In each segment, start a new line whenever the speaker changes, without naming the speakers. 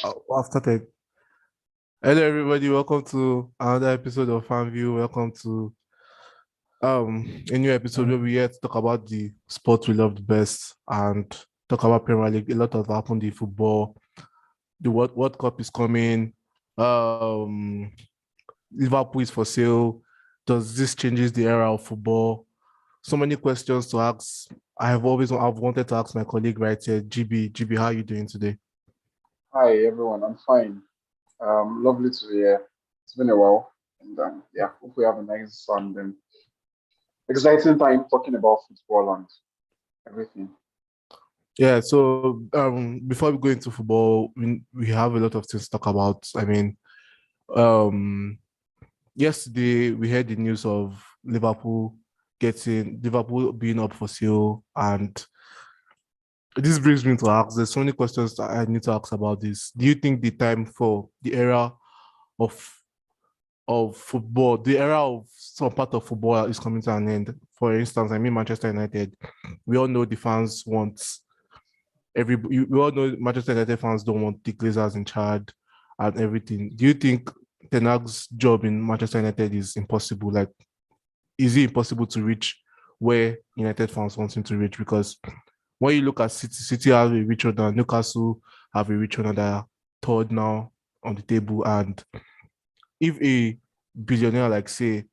I've started. Hello, everybody. Welcome to another episode of FanView. Welcome to a new episode where we here to talk about the sport we love the best and talk about Premier League. A lot has happened in football. The World Cup is coming. Um, Liverpool is for sale. Does this changes the era of football? So many questions to ask. I've wanted to ask my colleague right here, GB. GB, how are you doing today?
Hi everyone, I'm fine. Lovely to be here. It's been a while, and yeah, hope we have a nice and exciting time talking about football and everything.
Yeah, so before we go into football, we have a lot of things to talk about. Um yesterday we heard the news of Liverpool being up for sale, and this brings me to ask, there's so many questions that I need to ask about this. Do you think the time for the era of football, the era of some part of football is coming to an end? For instance, I mean Manchester United. We all know the fans want we all know Manchester United fans don't want the Glazers in charge and everything. Do you think Ten Hag's job in Manchester United is impossible? Like, is it impossible to reach where United fans want him to reach? Because when you look at City have a richer than Newcastle have a richer than they're third now on the table. And if billionaire, like say,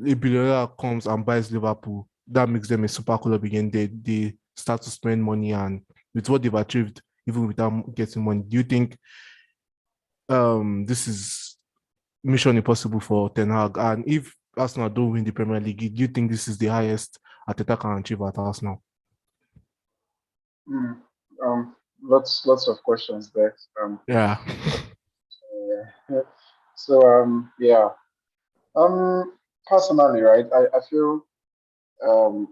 a billionaire comes and buys Liverpool, that makes them a super club again. They start to spend money, and with what they've achieved, even without getting money, do you think this is mission impossible for Ten Hag? And if Arsenal don't win the Premier League, do you think this is the highest Arteta can achieve at Arsenal?
Mm, lots of questions there.
Yeah.
Yeah. So yeah. Personally, right, I feel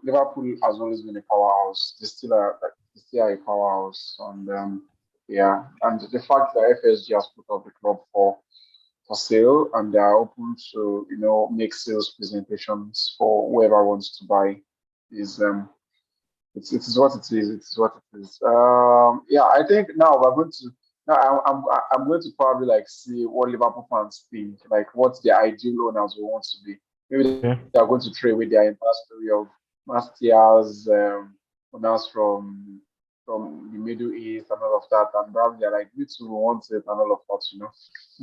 Liverpool has always been a powerhouse. They still are a powerhouse, and yeah, and the fact that FSG has put up the club for sale and they are open to make sales presentations for whoever wants to buy is it is what it is. It is what it is. Yeah, I think now we're going to now I'm going to probably like see what Liverpool fans think, like what their ideal owners will want to be. Maybe
Yeah.
they are going to trade with their entire story of Mastias, owners from the Middle East and all of that, and probably they're like, we too want it and all of that.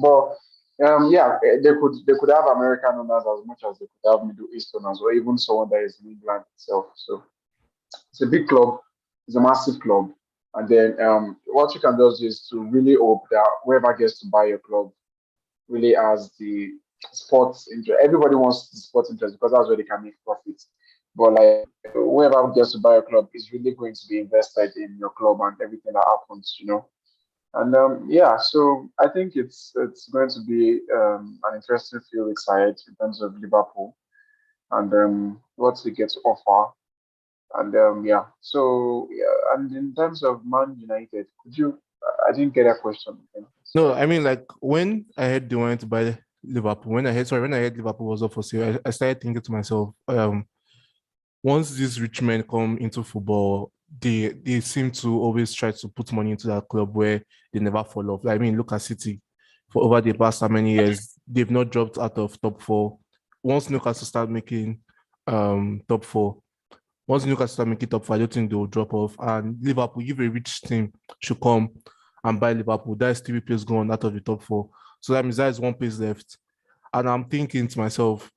But yeah, they could have American owners as much as they could have Middle East owners, or even someone that is in England itself. So it's a big club, it's a massive club. And then what you can do is to really hope that whoever gets to buy your club really has the sports interest. Everybody wants the sports interest because that's where they can make profits. But like whoever gets to buy a club is really going to be invested in your club and everything that happens. And yeah, so I think it's going to be an interesting few weeks ahead in terms of Liverpool and what they get to offer. And yeah, so yeah, and in terms of Man United, could you? I didn't get that question again.
No, I mean, like, when I heard they wanted to buy Liverpool, when I heard Liverpool was up for sale, I started thinking to myself, once these rich men come into football, they seem to always try to put money into that club where they never fall off. I mean, look at City. For over the past how many years, they've not dropped out of top four. Once Newcastle start making top four, once Newcastle start making top four, I don't think they will drop off. And Liverpool, if a rich team should come and buy Liverpool, that is three players gone out of the top four. So that means that is one place left. And I'm thinking to myself,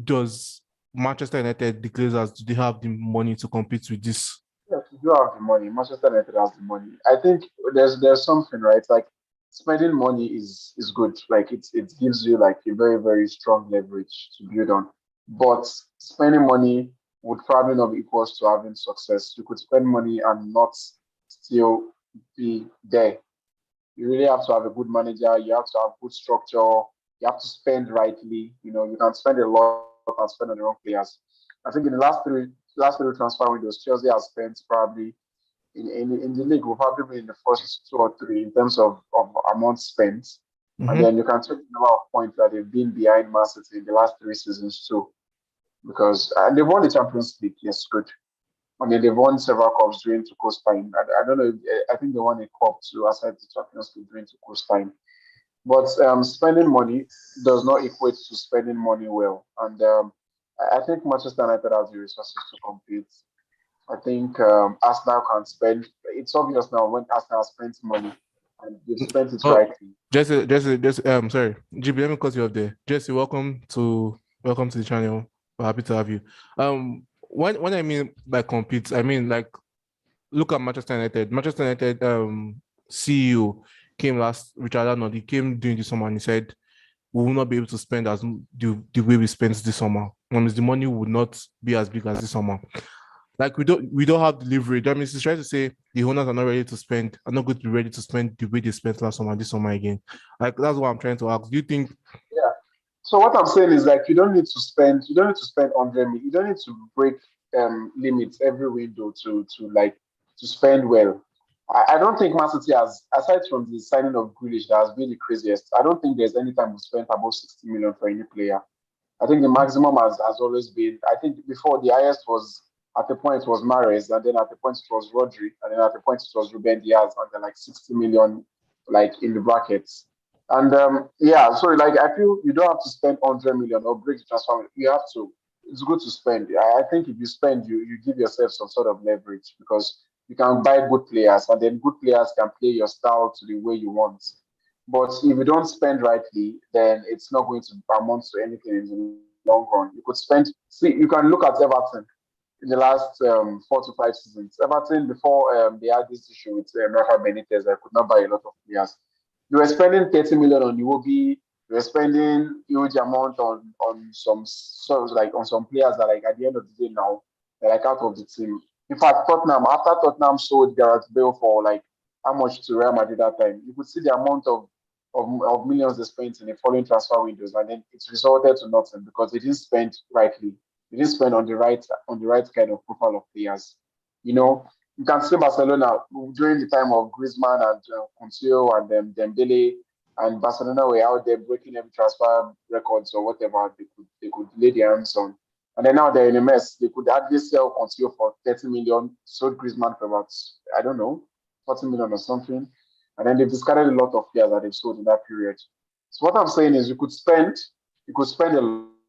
does Manchester United, the Glazers, do they have the money to compete with this?
Yes, you do have the money. Manchester United has the money. I think there's something right. Like spending money is good. Like it gives you like a very very strong leverage to build on. But spending money would probably not be equals to having success. You could spend money and not still be there. You really have to have a good manager. You have to have good structure. You have to spend rightly. You can spend a lot and spend on the wrong players. I think in the last three transfer windows, Chelsea has spent probably in the league will probably be in the first two or three in terms of amount spent. And
Mm-hmm.
then you can check the number of points that they've been behind Man City in the last three seasons too. Because and they won the Champions League, yes, good. I mean, they've won several cups during Tuchel's time. I don't know. I think they won a cup too, aside the Champions League during Tuchel's time. But spending money does not equate to spending money well. And I think Manchester United has the resources to compete. I think Arsenal can spend. It's obvious now when Arsenal spends money and they've spent it
Oh,
rightly.
Jesse, sorry, GB, let me cut you off there. Jesse, welcome to the channel. We're happy to have you. When I mean by compete, I mean like look at Manchester United. Manchester United CEO came Richard Arnold, he came during the summer and he said we will not be able to spend as the way we spent this summer. The money would not be as big as this summer. Like we don't have the leverage. That means he's trying to say the owners are not ready to spend, are not going to be ready to spend the way they spent last summer, this summer again. Like that's what I'm trying to ask. Do you think
Yeah. So what I'm saying is like you don't need to spend. You don't need to spend 100 million. You don't need to break limits every window to spend well. I don't think Man City has, aside from the signing of Grealish that has been the craziest. I don't think there's any time we spent above 60 million for any player. I think the maximum has always been. I think before the highest was at the point was Mares, and then at the point it was Rodri, and then at the point it was Ruben Diaz, and then like 60 million, like in the brackets. And yeah, so like I feel you don't have to spend 100 million or break the transfer. You have to. It's good to spend. I think if you spend, you give yourself some sort of leverage because you can buy good players, and then good players can play your style to the way you want. But if you don't spend rightly, then it's not going to amount to anything in the long run. You could spend. See, you can look at Everton in the last 4 to 5 seasons. Everton before they had this issue with Rafa Benitez, I could not buy a lot of players. You were spending 30 million on Iwobi. You were spending huge amount on some sort of like on some players that like at the end of the day now they're like out of the team. In fact, Tottenham after Tottenham sold Gareth Bale for like how much to Real Madrid that time, you could see the amount of millions they spent in the following transfer windows, and then it's resulted to nothing because they didn't spend rightly. They didn't spend on the right kind of profile of players. You know, you can see Barcelona during the time of Griezmann and Coutinho and Dembele, and Barcelona were out there breaking every transfer records or whatever they could lay their hands on. And then now they're in a mess. They could hardly sell Coutinho for 30 million, sold Griezmann for about I don't know 40 million or something. And then they've discarded a lot of players that they've sold in that period. So what I'm saying is you could spend a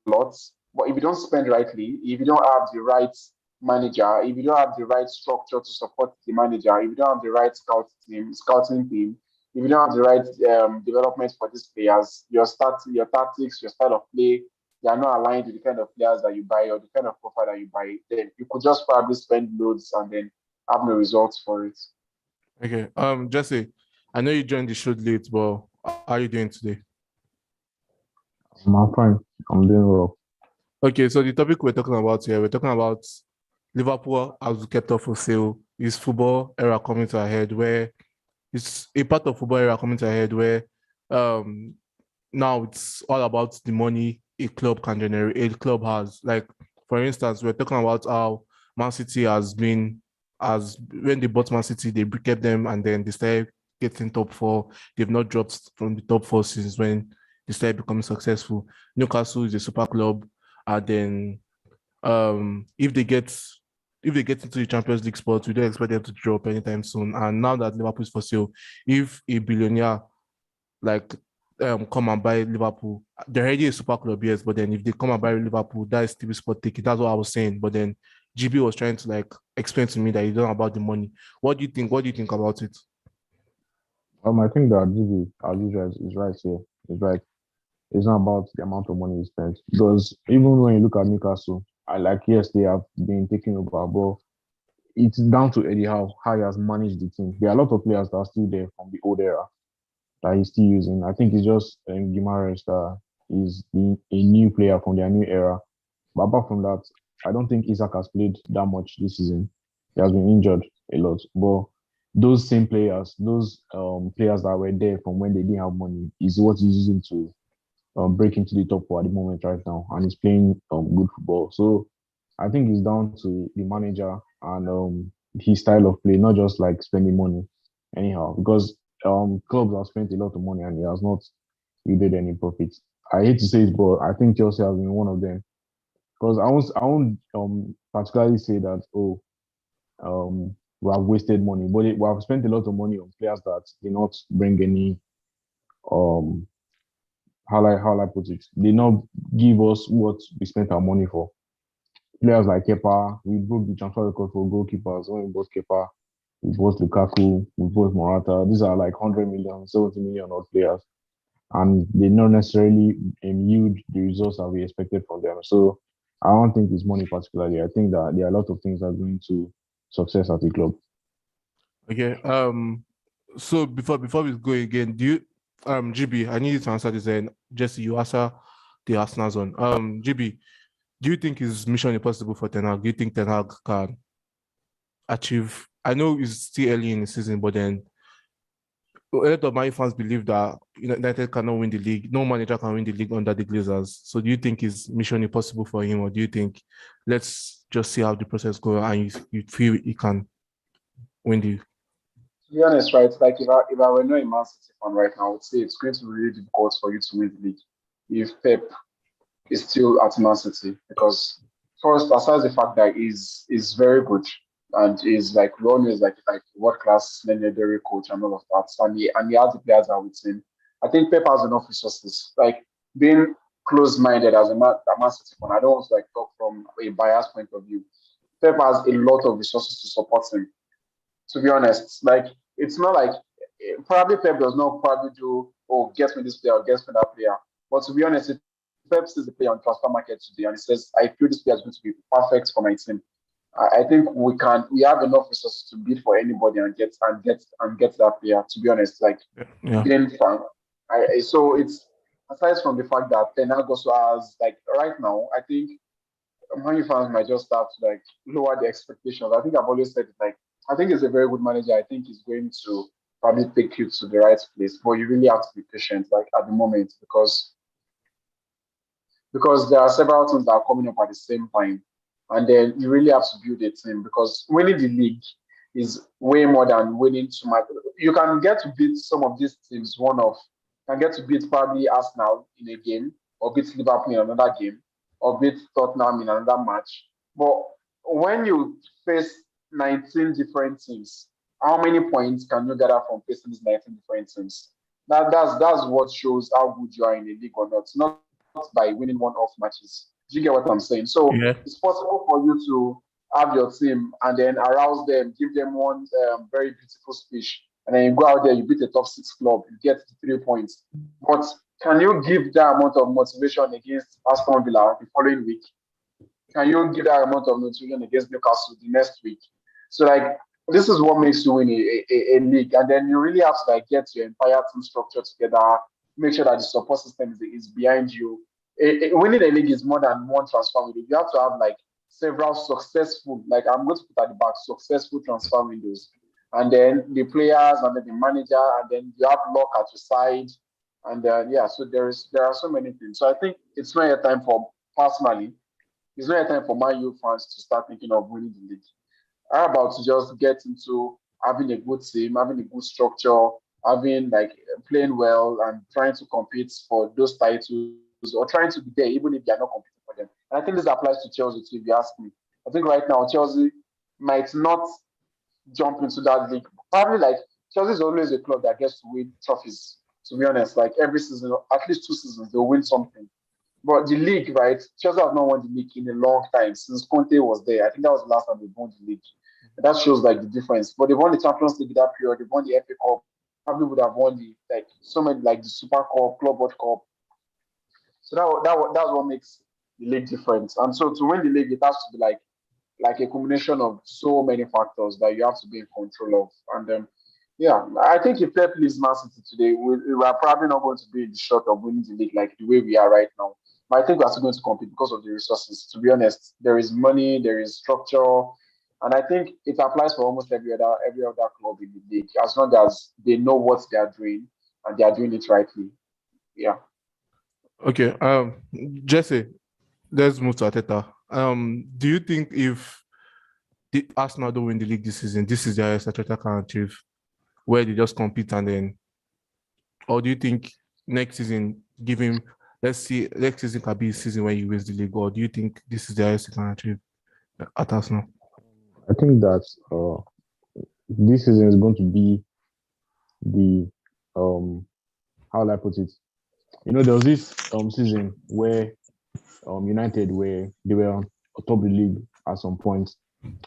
lot, but if you don't spend rightly, if you don't have the right manager, if you don't have the right structure to support the manager, if you don't have the right scouting team, if you don't have the right development for these players, your tactics, your style of play, they are not aligned with the kind of players that you buy or the kind of profile that you buy, then you could just probably spend loads and then have no results for it.
okay? Jesse, I know you joined the show late, but how are you doing today?
I'm fine. I'm doing well.
Okay, so the topic we're talking about here, we're talking about Liverpool as kept off for sale. Is football era coming to a head where it's a part of football era coming to a head where um now it's all about the money a club can generate, a club has. Like, for instance, we're talking about how Man City has been, as when they bought Man City, they kept them and then they started getting top four. They've not dropped from the top four since when they started becoming successful. Newcastle is a super club, and then if they get into the Champions League spot, we don't expect them to drop anytime soon. And now that Liverpool is for sale, if a billionaire like come and buy Liverpool. They're already a super club, yes, but then if they come and buy Liverpool, that is still spot ticket. That's what I was saying. But then GB was trying to like explain to me that you don't know about the money. What do you think? What do you think about it?
I think that GB, as usual, is right here. It's right. It's not about the amount of money you spend. Because even when you look at Newcastle, I like, yes, they have been taken over, but it's down to Eddie how he has managed the team. There are a lot of players that are still there from the old era that he's still using. I think it's just Guimaraes that is a new player from their new era. But apart from that, I don't think Isaac has played that much this season. He has been injured a lot. But those same players, those players that were there from when they didn't have money, is what he's using to break into the top four at the moment right now, and he's playing good football. So I think it's down to the manager and his style of play, not just like spending money anyhow. Because clubs have spent a lot of money and he has not yielded any profits. I hate to say it, but I think Chelsea has been one of them. Because I won't particularly say that, oh, we have wasted money, but we have spent a lot of money on players that did not bring any um how I put it, did not give us what we spent our money for. Players like Kepa, we broke the transfer record for goalkeepers when we bought Kepa, we bought Lukaku, we bought Morata. These are like 100 million, 70 million odd players, and they not necessarily yield the results that we expected from them. So I don't think it's money particularly. I think that there are a lot of things that go into success at the club.
Okay. So before we go again, do you GB, I need you to answer this, and Jesse, you answer the Arsenal's one. GB, do you think it's mission impossible for Ten Hag? Do you think Ten Hag can achieve? I know it's still early in the season, but then a lot of my fans believe that United cannot win the league. No manager can win the league under the Glazers. So do you think it's mission impossible for him, or do you think let's just see how the process goes and you feel he can win the?
To be honest, right, like if I were not a Man City fan right now, I would say it's going to be really difficult for you to win the league if Pep is still at Man City, because first, aside the fact that is very good and is like we all know is like world class legendary coach and all of that, and he has the players that are with him. I think Pep has enough resources. Like being close minded as a Man City fan, I don't want to like talk from a biased point of view. Pep has a lot of resources to support him, to be honest. Like it's not like probably Pep does not probably do get me this player or get me that player. But to be honest, if Pep sees the player on transfer market today and he says, I feel this player is going to be perfect for my team. I think we have enough resources to bid for anybody and get that player, to be honest. Like
Yeah.
being frank. So it's aside from the fact that Ten Hag also has like right now, I think Man U fans might just start to like lower the expectations. I think I've always said it, like I think he's a very good manager. I think he's going to probably take you to the right place, but you really have to be patient, like at the moment, because there are several things that are coming up at the same time, and then you really have to build a team because winning the league is way more than winning too much. You can get to beat some of these teams one off, can get to beat probably Arsenal in a game, or beat Liverpool in another game, or beat Tottenham in another match. But when you face 19 different teams, how many points can you gather from facing these 19 different teams? That's what shows how good you are in a league or not. Not by winning one-off matches. Do you get what I'm saying? So
Yeah.
it's possible for you to have your team and then arouse them, give them one very beautiful speech, and then you go out there, you beat a top six club, you get 3 points. But can you give that amount of motivation against Aston Villa the following week? Can you give that amount of motivation against Newcastle the next week? So like this is what makes you win a league, and then you really have to like get your entire team structure together, make sure that the support system is behind you. Winning a league is more than one transfer window. You have to have like several successful, like I'm going to put at the back, successful transfer windows, and then the players, and then the manager, and then you have luck at your side, and yeah. So there are so many things. So I think it's not a time for personally. It's not a time for Man U fans to start thinking of winning the league. How about to just get into having a good team, having a good structure, having like playing well and trying to compete for those titles or trying to be there even if they are not competing for them. And I think this applies to Chelsea too, if you ask me. I think right now Chelsea might not jump into that league. Probably like Chelsea is always a club that gets to win trophies. To be honest, like every season, at least 2 seasons, they'll win something. But the league, right? Chelsea have not won the league in a long time since Conte was there. I think that was the last time they won the league. And that shows like the difference. But they won the Champions League in that period. They won the FA Cup. Probably would have won the like so many like the Super Cup, Club World Cup. So that's what makes the league different. And so to win the league, it has to be like a combination of so many factors that you have to be in control of. And yeah, I think if Pep leaves Man City today, we are probably not going to be in the shot of winning the league like the way we are right now. But I think we're still going to compete because of the resources. To be honest, there is money, there is structure, and I think it applies for almost every other club in the league as long as they know what they are doing and they are doing it rightly. Yeah.
Okay. Jesse, let's move to Ateta. Do you think if the Arsenal don't win the league this season, this is the highest Ateta can achieve, where they just compete and then, or do you think next season, give him, let's see, next season can be a season where he wins the league, or do you think this is the highest he can achieve at Arsenal?
I think that this season is going to be the how will I put it? There was this season where United were they were on top of the league at some point,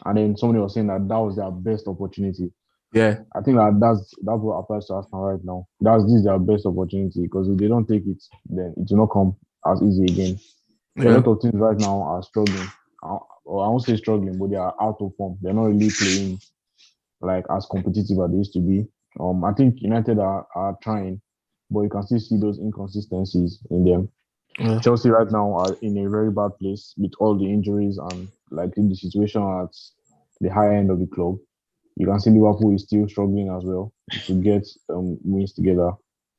and then somebody was saying that that was their best opportunity.
Yeah.
I think that's what applies to Arsenal right now. This is their best opportunity because if they don't take it, then it will not come as easy again. So a
Yeah.
lot of teams right now are struggling. Or I won't say struggling, but they are out of form. They're not really playing like as competitive as they used to be. I think United are trying, but you can still see those inconsistencies in them.
Yeah.
Chelsea right now are in a very bad place with all the injuries and like the situation at the higher end of the club. You can see Liverpool is still struggling as well to get wins together.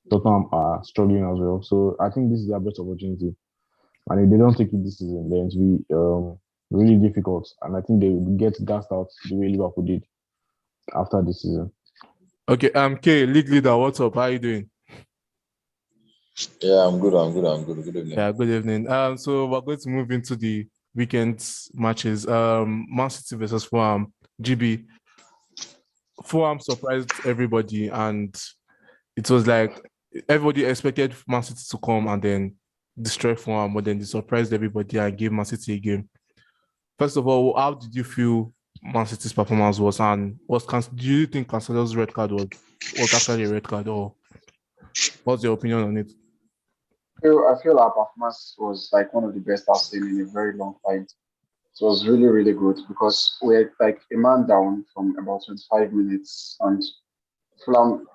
Tottenham are struggling as well. So I think this is their best opportunity. And if they don't take it this season, then it will be really difficult. And I think they will get gassed out the way Liverpool did after this season.
Okay. K, league leader, what's up? How are you doing?
Yeah, I'm good. Good evening.
Yeah, good evening. So we're going to move into the weekend's matches. Man City versus Fulham. GB. Fulham surprised everybody, and it was like everybody expected Man City to come and then destroy Fulham, but then they surprised everybody and gave Man City a game. First of all, how did you feel Man City's performance was, and do you think Cancelo's red card was actually a red card, or what's your opinion on it?
I feel our performance was like one of the best I've seen in a very long time. It was really, really good because we're like a man down from about 25 minutes and Fulham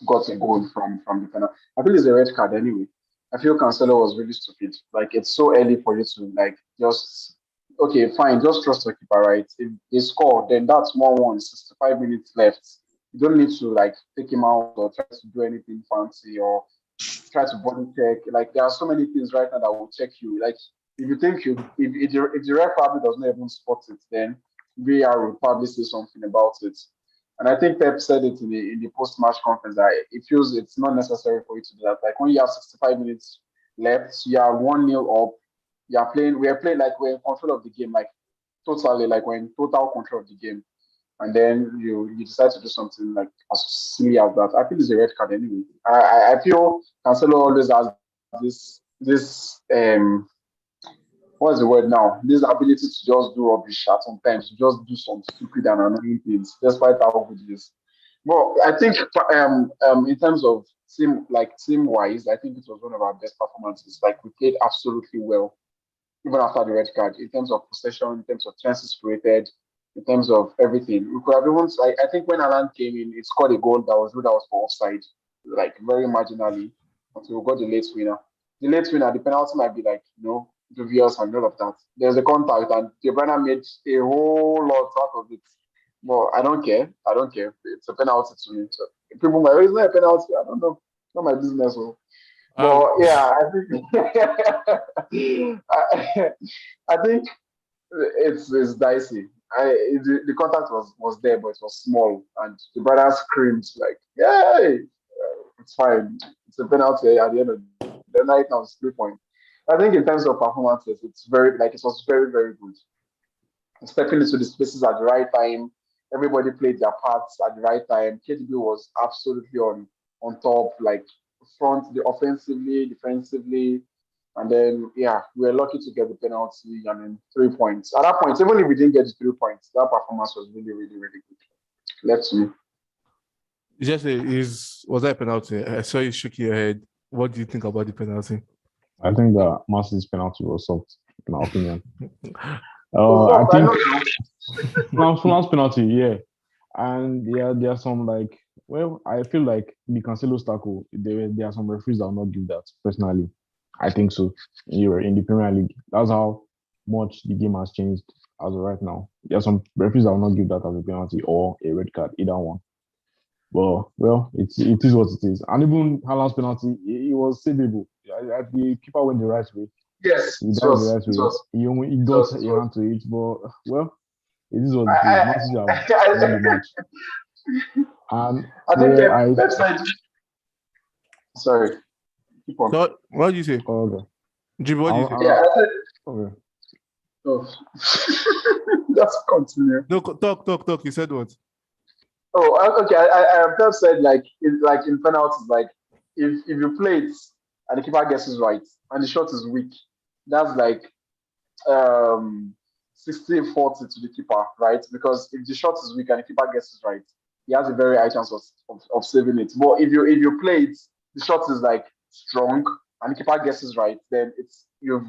got a goal from the penalty. I feel it's a red card anyway. I feel Cancelo was really stupid. Like it's so early for you to like just okay, fine, just trust the keeper, right? If they score, then that's 1-1, 65 minutes left. You don't need to like take him out or try to do anything fancy or try to body check. Like there are so many things right now that will check you. Like if you think if the ref probably does not even spot it, then VAR will probably say something about it. And I think Pep said it in the post match conference that it feels it's not necessary for you to do that. Like when you have 65 minutes left, you are 1-0 up. You are playing. We are playing like we're in control of the game, like totally, like we're in total control of the game and then you decide to do something like as silly as that. I feel it's a red card anyway. I feel Cancelo always has this what's the word now? This ability to just do rubbish at some times, to just do some stupid and annoying things, despite how good he is. Well, I think in terms of team wise, I think it was one of our best performances. Like we played absolutely well even after the red card, in terms of possession, in terms of chances created, in terms of everything. We could have even, I think when Alan came in, he scored a goal that was for offside, like very marginally, until we got the late winner. The late winner, the penalty might be like, dubious and all of that. There's a contact, and De Bruyne made a whole lot out of it. But I don't care. I don't care. It's a penalty to me. So people might, is that a penalty? I don't know. Not my business. So.
Um,
But yeah, I think it's dicey. The contact was there, but it was small, and the brother screamed like, "Yay! It's fine. It's a penalty at the end of the night. Now it's 3 points." I think in terms of performances, it was very very good. Stepping into the spaces at the right time, everybody played their parts at the right time. KDB was absolutely on top, like front, the offensively, defensively. And then, yeah, we were lucky to get the penalty and then 3 points. At that point, even if we didn't get the 3 points, that performance was really, really, really good. Left to me.
was that a penalty? I saw you shook your head. What do you think about the penalty?
I think that Man City's penalty was soft, in my opinion.
So,
I
I
think
know
Fulham's penalty, yeah. And yeah, there are some like, well, I feel like the Cancelo's tackle, there are some referees that will not give that. Personally, I think so. In the Premier League, that's how much the game has changed as of right now. There are some referees that will not give that as a penalty or a red card, either one. Well, it is what it is. And even Haaland's penalty, it was savable. The keeper went the right way.
yes,
He
it
died the
was.
right
It
way.
was.
He
It
got
was. It
a
was.
hand to it, but well, it is what it is.
I,
Man City have won the
I,
match. And
I think
well, I
Pep said, sorry, keep on.
So, what do you say?
okay.
Jim, what do you say?
Yeah, I said,
Okay.
Oh. Just continue.
No, talk. You said what?
Oh, okay. I Pep said like in penalties, like if you play it and the keeper guesses right and the shot is weak, that's like um 60-40 to the keeper, right? Because if the shot is weak and the keeper guesses right, he has a very high chance of saving it. But if you play it, the shot is like strong and the keeper guesses right, then you've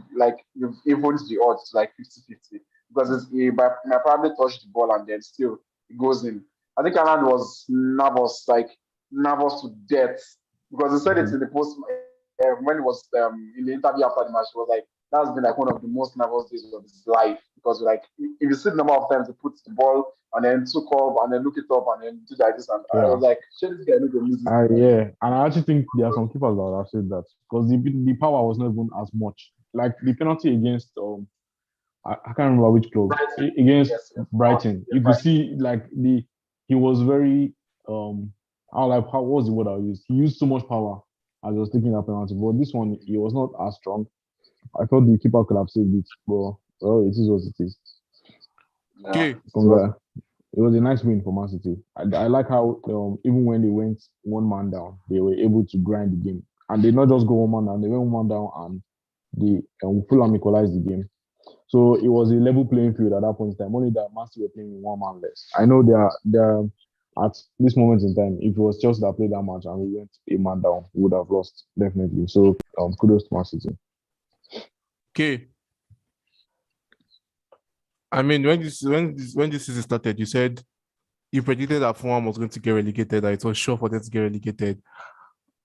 evened the odds to like 50-50 because he might probably touch the ball and then still it goes in. I think Alan was nervous, like nervous to death because he said it in the post when he was in the interview after the match. He was like, that's been like one of the most nervous days of his life because like if you see the number of times he puts the ball and then took off and then look it up and then do like this and I
Yeah.
was like, shit, this guy not gonna lose this.
Yeah, and I actually think there are some keepers that have said that because the power was not even as much. Like the penalty against I can't remember which club against Brighton. You could see like he was very how was the word I used? He used so much power as he was taking that penalty. But this one he was not as strong. I thought the keeper could have saved it, but well, it is what it is.
Okay.
It was a nice win for Man City. I like how even when they went one man down, they were able to grind the game, and they not just go one man down. They went one man down, and the Fulham equalized the game. So it was a level playing field at that point in time. Only that Man City were playing with one man less. I know they are at this moment in time. If it was Chelsea that played that match and we went a man down, we would have lost definitely. So kudos to Man City.
Okay. I mean, when this season started, you said you predicted that Fulham was going to get relegated, that it was sure for them to get relegated.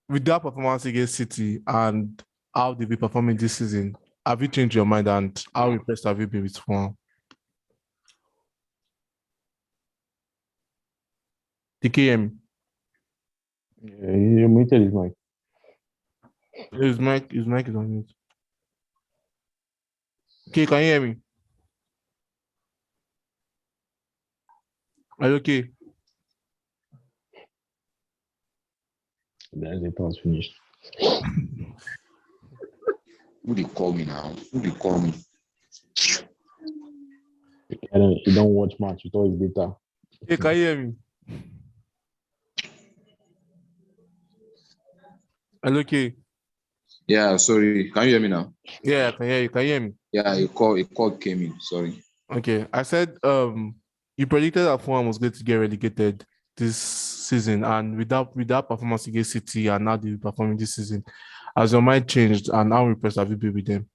With that performance against City and how they've been performing this season, have you changed your mind and how impressed have you been with Fulham? TKM.
Yeah, he muted his mic.
His mic is on mute. Okay, can you hear me? Are you okay?
There's a pass finished.
Who they call me now? Who they call me?
You don't watch match, you thought it's better.
Hey, can you hear me? Are you okay?
Yeah, sorry. Can you hear me now?
Yeah, I can hear you. Can you hear me?
Yeah, a call came in. Sorry.
Okay. I said you predicted that Fulham was going to get relegated this season, and with that performance against City and now they're performing this season, has your mind changed and how impressed have you been with them?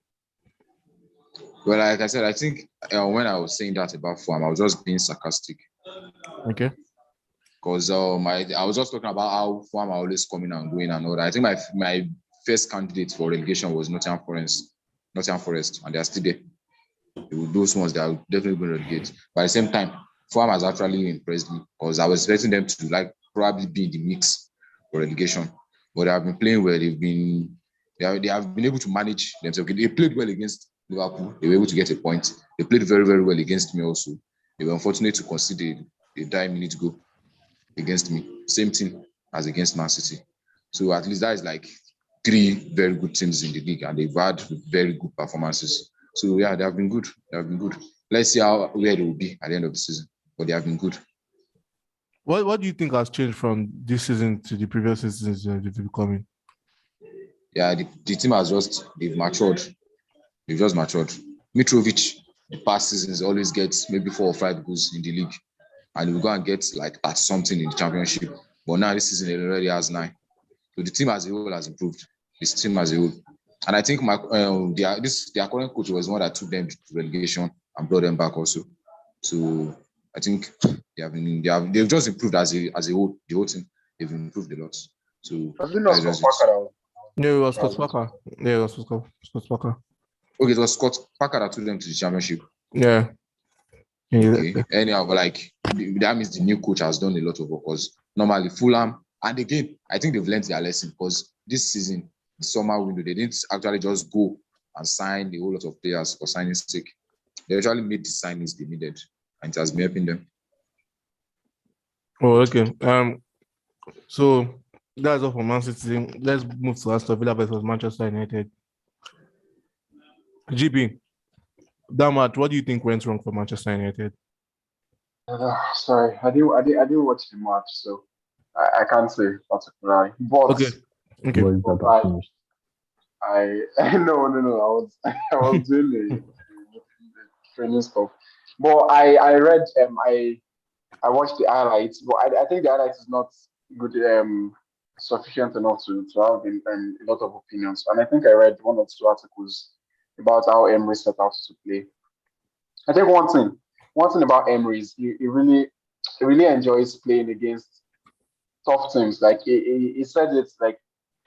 Well, like I said, I think when I was saying that about Fulham, I was just being sarcastic.
Okay.
Because I was just talking about how Fulham are always coming and going and all that. I think my first candidate for relegation was Nottingham Forest, and they are still there. Those ones that are definitely going to relegate. But at the same time, Fulham has actually impressed me because I was expecting them to like probably be in the mix for relegation. But they have been playing well. They have been able to manage themselves. They played well against Liverpool. They were able to get a point. They played very, very well against me also. They were unfortunate to concede a 9-minute goal against me. Same thing as against Man City. So at least that is like 3 very good teams in the league, and they've had very good performances. So yeah, they have been good. Let's see where they will be at the end of the season. But they have been good.
What do you think has changed from this season to the previous seasons they've been coming?
Yeah, the team has they've matured. They've just matured. Mitrovic, the past seasons, always gets maybe 4 or 5 goals in the league. And he will go and get like at something in the championship. But now this season, he already has 9. So the team as a whole has improved. This team as a whole. And I think their current coach was one that took them to relegation and brought them back also. So I think they've just improved as a whole, the whole team. They've improved a lot. So that's just it.
Yeah, it was Scott Parker. Yeah, it was Scott Parker.
Okay, it was Scott Parker that took them to the championship.
Yeah.
Okay. Anyhow, but like that means the new coach has done a lot of work because normally Fulham, and again, I think they've learned their lesson because this season, the summer window, they didn't actually just go and sign a whole lot of players for signing sake. They actually made the signings they needed, and it has been helping them.
Oh, okay. So that's all for Man City. Let's move to Aston Villa versus Manchester United. GB, that match, what do you think went wrong for Manchester United?
Sorry, I didn't watch the match, so I can't say particularly.
Okay, okay.
But that
I,
are finished.
no. I was doing the training stuff, but I read I watched the highlights, but I think the highlights is not good sufficient enough to have a lot of opinions. And I think I read one or two articles about how Emery set out to play. I think one thing about Emery is he really enjoys playing against tough teams. Like he said it like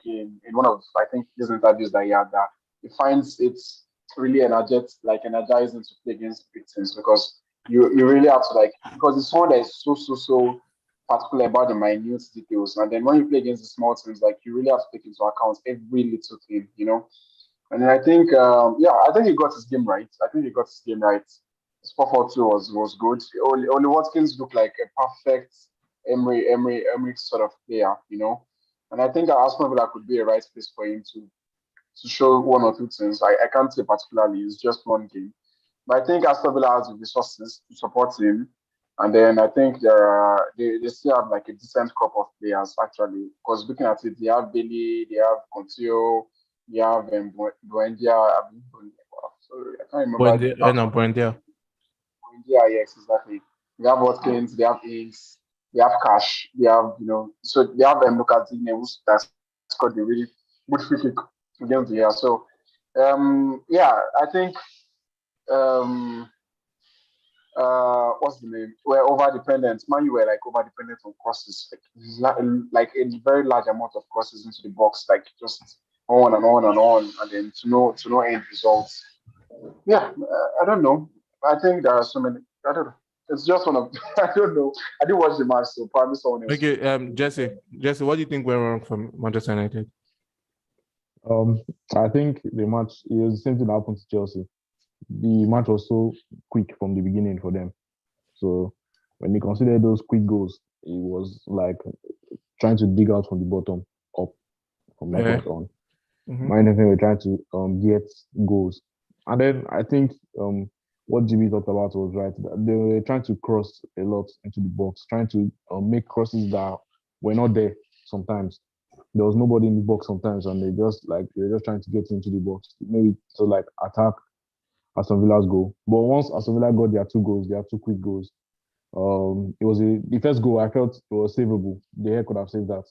in one of I think his interviews that he had that he finds it's really energizing to play against big teams because you really have to like because it's someone that is so particular about the minute details. And then when you play against the small teams, like you really have to take into account every little thing, you know. And then I think I think he got his game right. I think he got his game right. His 4-4-2 was good. Only Watkins looked like a perfect Emery sort of player, you know. And I think that Aston Villa could be a right place for him to show one or two things. I can't say particularly, it's just one game. But I think Aston Villa has the resources to support him. And then I think they still have like a decent crop of players actually. Because looking at it, they have Bailey, they have Concio, they have Buendia. Sorry, I can't remember the back.
Buendia.
Yeah, yes, exactly. They have Watkins, they have Ings, they have Cash, they have, so they have Lucas Digne, who's that scored a really good free kick against the year. So, I think, um, what's the name? We're over dependent. Man, you were like over dependent on crosses, like a very large amount of crosses into the box, like just on and on and on, and then to no end results. Yeah, I don't know. I think there are so many. I don't know. It's just one of. I don't know. I didn't watch the match, so probably someone else.
Okay, Jesse, what do you think went wrong from Manchester United?
I think the match it was the same thing that happened to Chelsea. The match was so quick from the beginning for them. So when they considered those quick goals, it was like trying to dig out from the bottom up from that
Yeah.
point on.
Mhm.
Mind if we're trying to get goals. And then I think what GB talked about was right. They were trying to cross a lot into the box, trying to make crosses that were not there sometimes. There was nobody in the box sometimes, and they're just trying to get into the box, maybe to like attack Aston Villa's goal. But once Aston Villa got their two goals, their two quick goals, it was the first goal I felt it was savable. The hair could have saved that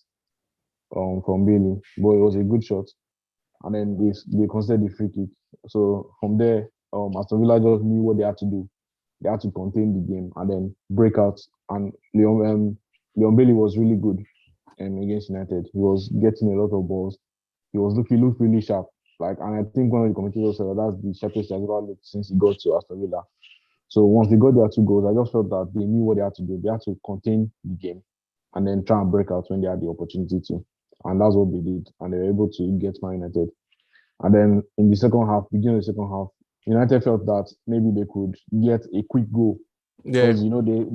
from Bailey, but it was a good shot. And then they considered the free kick. So from there, Aston Villa just knew what they had to do. They had to contain the game and then break out. And Leon Bailey was really good against United. He was getting a lot of balls. He looked really sharp. Like, and I think one of the commentators said that's the sharpest he's ever looked since he got to Aston Villa. So once they got their two goals, I just felt that they knew what they had to do. They had to contain the game and then try and break out when they had the opportunity to. And that's what they did. And they were able to get Man United. And then in the second half, beginning of the second half, United felt that maybe they could get a quick goal.
Yeah.
Because,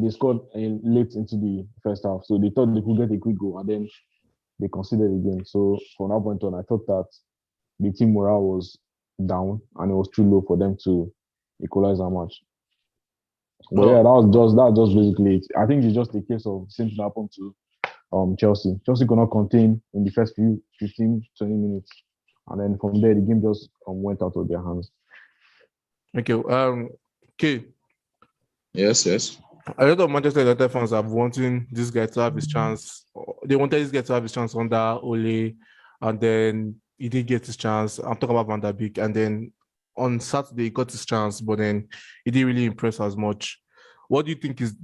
they scored late into the first half. So they thought they could get a quick goal. And then they considered again. So from that point on, I thought that the team morale was down and it was too low for them to equalize that match. But yeah, that was just basically it. I think it's just a case of the same thing happened to Chelsea. Chelsea could not contain in the first few 15, 20 minutes. And then from there, the game just went out of their hands.
Okay. Okay.
Yes.
A lot of Manchester United fans are wanting this guy to have his chance. They wanted this guy to have his chance under Ole, and then he did get his chance. I'm talking about Van der Beek, and then on Saturday he got his chance, but then he didn't really impress as much. What do you think is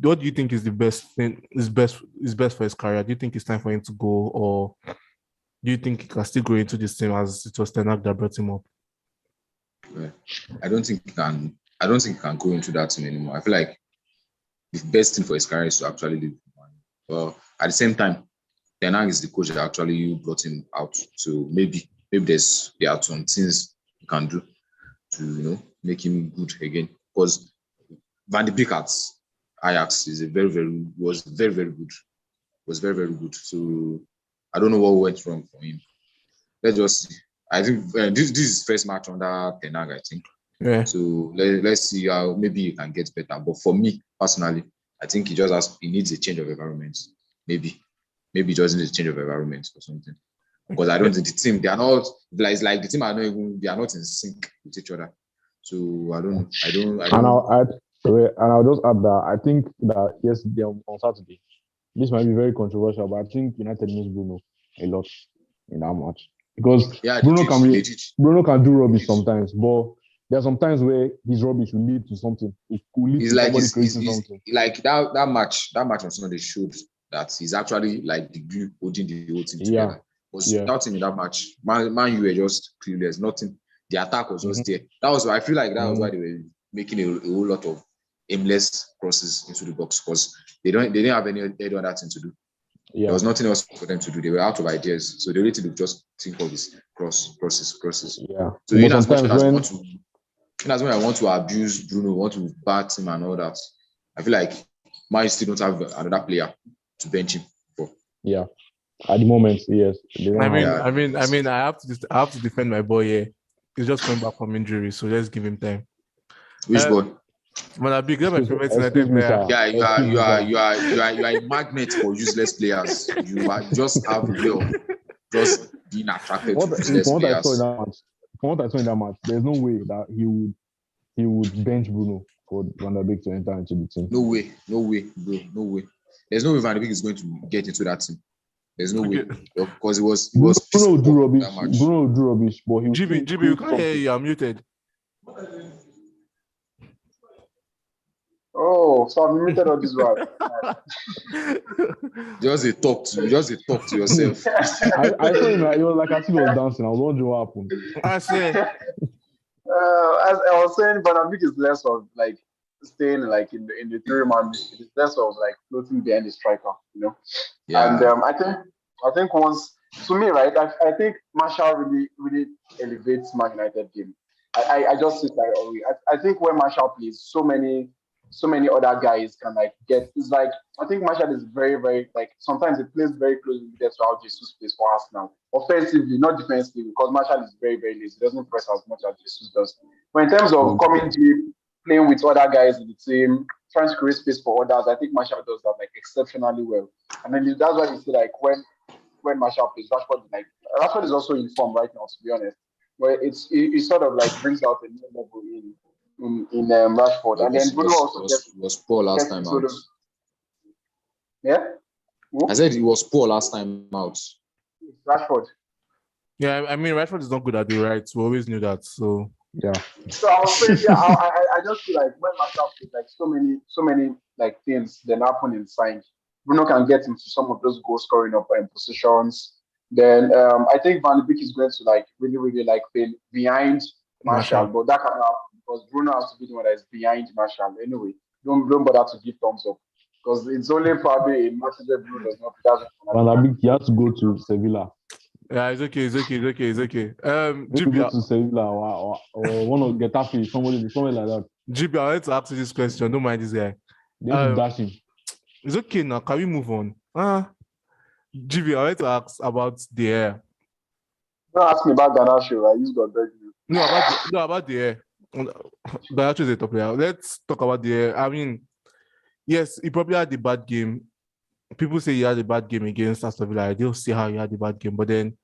the best thing? Is best for his career? Do you think it's time for him to go, or do you think he can still go into this team as it was Ten Hag that brought him up?
I don't think he can. I don't think he can go into that team anymore. I feel like the best thing for his career is to actually leave. But at the same time, Ten Hag is the coach that actually brought him out. So maybe there are some things he can do to make him good again. Because Van de Beek at Ajax is was very very good. Was very very good. So I don't know what went wrong for him. Let's just see. I think this is his first match under Ten Hag, I think.
Yeah.
So let's see how maybe he can get better. But for me personally, I think he needs a change of environment. Maybe he just needs a change of environment or something. Because I don't think the team, they are not, it's like the team are not even, they are not in sync with each other. So I don't.
And I'll just add that I think that yesterday on Saturday, this might be very controversial, but I think United miss Bruno a lot in that match because
Yeah,
Bruno
they did.
Bruno can do rubbish sometimes, but there are some times where his rubbish will lead to something. It could lead
It's
to
like
somebody creating something.
like that match on Sunday showed that he's actually like the glue holding the whole team together. Because without him in that match, man, you were just clueless. Nothing. The attack was just there. That was why I feel like that was why they were making a whole lot of aimless crosses into the box because they didn't have any other thing to do.
Yeah.
There was nothing else for them to do. They were out of ideas. So the only thing to just think of is crosses.
Yeah.
So in as much as when I want to abuse Bruno, want to bat him and all that, I feel like Man still don't have another player to bench him for.
Yeah. At the moment, yes.
I mean, I have to defend my boy here. He's just coming back from injury, so let's give him time.
Which boy?
When I became my favorite
United player.
Yeah, you are a magnet for useless players. You just have a way of just being attracted to useless players.
From what I saw in that match, there's no way that he would bench Bruno for Van der Beek to enter into the team.
No way, bro. No way. There's no way Van der Beek is going to get into that team. There's no way because it was
Bruno will do rubbish. Bruno will do rubbish, but he will
GB, you can't hear you. You're muted.
Oh, so I'm muted on this one.
Just a talk to yourself.
I saw him. It was like as he was dancing. I was wondering what happened.
I said,
as I was saying, Van der Beek is less of like staying like in the 3-man. It's less of like floating behind the striker, you know.
Yeah.
And I think once to me, right, I think Martial really elevates Man United game. I just sit like I think when Martial plays, so many other guys can like get. It's like I think Martial is very very like sometimes it plays very closely to how Jesus plays for us now. Offensively, not defensively, because Martial is very very lazy. He doesn't press as much as Jesus does. But in terms of coming deep, playing with other guys in the team, trying to create space for others, I think Martial does that like exceptionally well. And then that's why you see like when Martial plays, Rashford is also in form right now, to be honest. Where it sort of like brings out a new level in Rashford, and then Bruno also
was poor last time out.
Yeah,
I said he was poor last time out.
Rashford.
Yeah, I mean Rashford is not good at the right. We always knew that. So
yeah.
So I was saying, yeah, I just feel like when Martial plays, like so many like things then happen inside. Bruno can get into some of those goal scoring up positions. Then I think Van de Beek is going to like really like play behind Martial, but that cannot happen because Bruno has to be the one that is behind Martial anyway. Don't bother to give thumbs up because it's only probably a match where Bruno does not.
Van der Beek, he has to go to Sevilla.
Yeah, it's okay.
GB, go to Sevilla or one of Getafe, somewhere like that.
GB, I want to ask you this question. Don't mind this guy.
They need to dash him.
It's okay now. Can we move on? GB, I want to ask about the air.
Don't ask me about Garnacho. I just got begging you.
No, about the air. Garnacho is a top player. Let's talk about the air. I mean, yes, he probably had a bad game. People say he had a bad game against Aston Villa. I don't see how he had a bad game, but then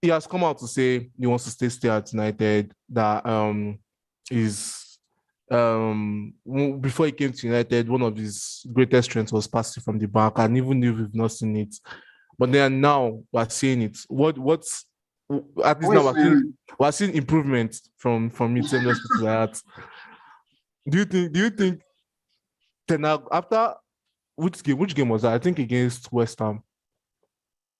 he has come out to say he wants to stay at United. That is before he came to United, one of his greatest strengths was passing from the back, and even if we've not seen it, but then now we're seeing it. What's at least now we're seeing improvement from it. Same like that. Do you think Ten Hag after which game was that? I think against West Ham.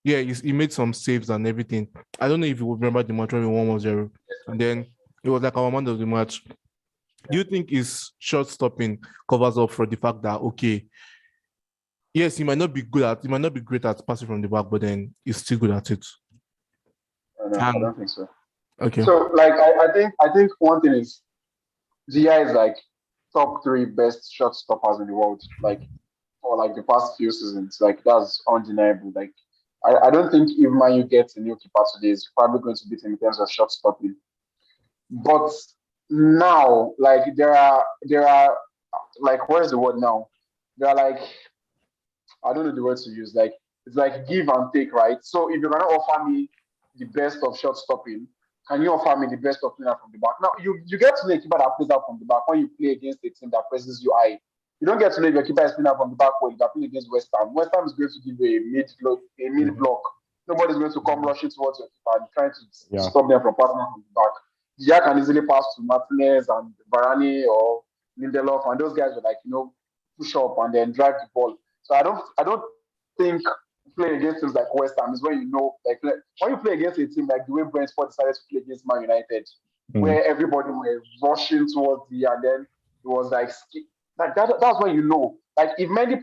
Yeah, he made some saves and everything. I don't know if you would remember the match when we won 1-0. And then it was like our man of the match. Do you think his shot stopping covers up for the fact that, okay, yes, he might not be great at passing from the back, but then he's still good at it?
No, I don't think so.
Okay.
So like I think one thing is Zia is like top 3 best shot stoppers in the world, like for like the past few seasons. Like that's undeniable. Like I don't think if Man U gets a new keeper today, is probably going to beat him in terms of shot stopping. But now, like there are like what is the word now? There are like I don't know the word to use. Like it's like give and take, right? So if you're gonna offer me the best of shot stopping, can you offer me the best of playing out from the back? Now you get to know a keeper that plays out from the back when you play against a team that presses you high. You don't get to know if your keeper is playing out from the back when you're playing against West Ham. West Ham is going to give you a mid
Mhm.
block. Nobody's going to come rushing towards your keeper and trying to
Yeah.
stop them from passing out from the back. Dia can easily pass to Martinez and Varane or Lindelof, and those guys will push up and then drive the ball. So I don't think playing against teams like West Ham is when when you play against a team like the way Brentford decided to play against Man United,
Mm.
where everybody were rushing towards and then it was that's when you know. Like if Mendy,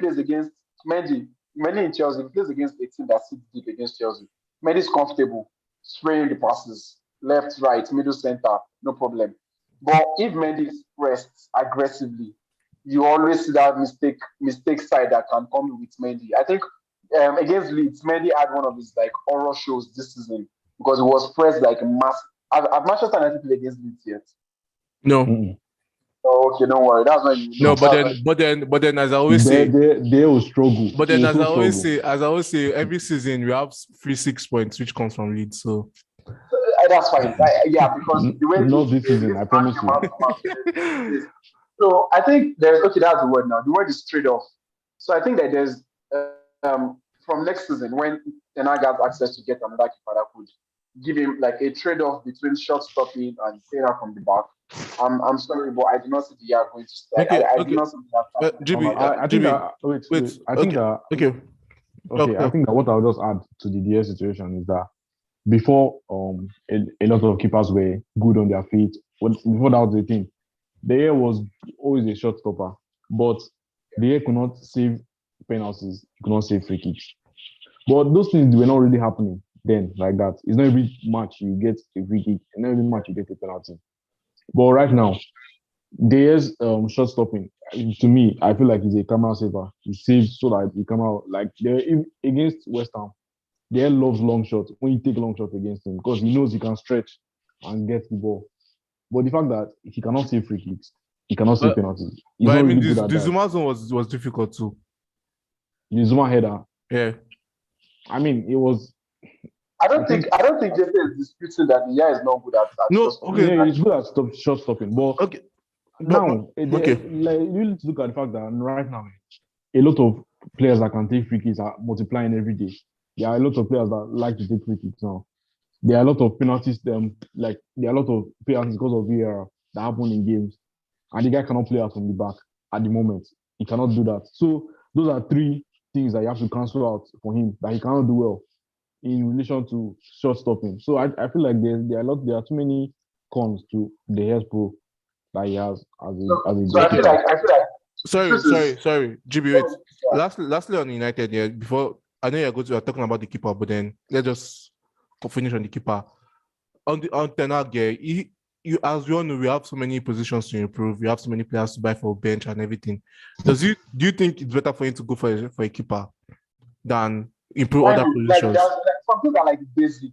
Mendy in Chelsea, if he plays against a team that sits deep against Chelsea, Mendy's comfortable spraying the passes left, right, middle, center, no problem. But if Mendy is pressed aggressively, you always see that mistake side that can come with Mendy. I think against Leeds, Mendy had one of his like horror shows this season because it was pressed like a mass. Have Manchester United played against Leeds yet?
No,
Mm.
Oh, okay, don't worry. That's when you
no,
know.
but
That's
then,
when
but then, but then, as I always
They,
say,
they will struggle.
but
They
then,
will so struggle.
as I always say, every season we have 3 6 points, which comes from Leeds. So
that's fine. Yeah, because the way
Not this
they
season,
leave
I promise
you
you.
this. So I think there's okay. That's the word now. The word is trade off. So I think that there's from next season when Tenag has access to get another keeper that could give him like a trade off between short stopping and playing out from the back. I'm sorry, but I do not see the year going to start.
okay,
I do
okay,
not see the year starting from
GB,
Ajax.
I think
GB,
that wait,
wait,
I think
okay,
that
okay,
okay, I think that what I'll just add to the DS situation is that before a lot of keepers were good on their feet. Before that was the thing. The air was always a shot stopper, but the air could not save penalties, he could not save free kicks. But those things were not really happening then like that. It's not every match you get a free kick, and not every match you get a penalty. But right now, there's shot stopping. To me, I feel like he's a camera saver. He saves so that he come out like against West Ham. They loves long shots when you take long shots against him because he knows he can stretch and get the ball. But the fact that he cannot save free kicks, he cannot save
but
penalties. He's
but I
not
mean,
really good at
the
that.
Zuma zone was difficult too.
The Zuma header,
Yeah,
I mean, it was. I think
I don't think Jesse is disputing that the year is not good at short
no,
stopping.
okay,
yeah, he's good at shot stopping. But
okay,
now,
okay,
like, you need to look at the fact that right now, a lot of players that can take free kicks are multiplying every day. There are a lot of players that like to take free kicks now. There are a lot of penalties. Like there are a lot of penalties because of VAR that happen in games, and the guy cannot play out from the back at the moment. He cannot do that. So those are three things that you have to cancel out for him that he cannot do well in relation to short stopping. So I feel like there are too many cons to the Hers Pro that he has as a
So
okay.
goalkeeper.
I feel like the
Sorry,
truth is
GB, wait. Lastly on United, yeah. Before I know you're talking about the keeper, but then let's just finish on the keeper. On Ten Hag, yeah, as we all know, we have so many positions to improve. We have so many players to buy for bench and everything. Do you think it's better for him to go for a keeper than improve
mind
other
you, like there's
positions?
like some things are like basic.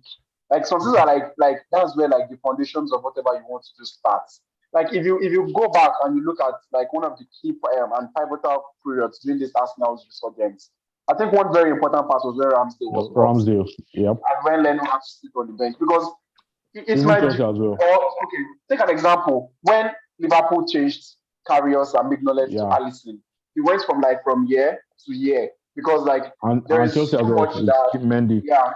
Like some things are like that's where like the foundations of whatever you want to do starts. Like if you go back and you look at like one of the key and pivotal periods during this Arsenal's resurgence, I think one very important part was where Ramsdale was brought in
Ramsdale, yep.
and when Leno had to sit on the bench because it
Even
might
Chelsea as well.
or okay, take an example. When Liverpool changed Carrios and Mignolet to
Yeah.
Alisson, he went from year to year because like there
And
is
Chelsea
so
as well
much
with
that
Mendy.
yeah,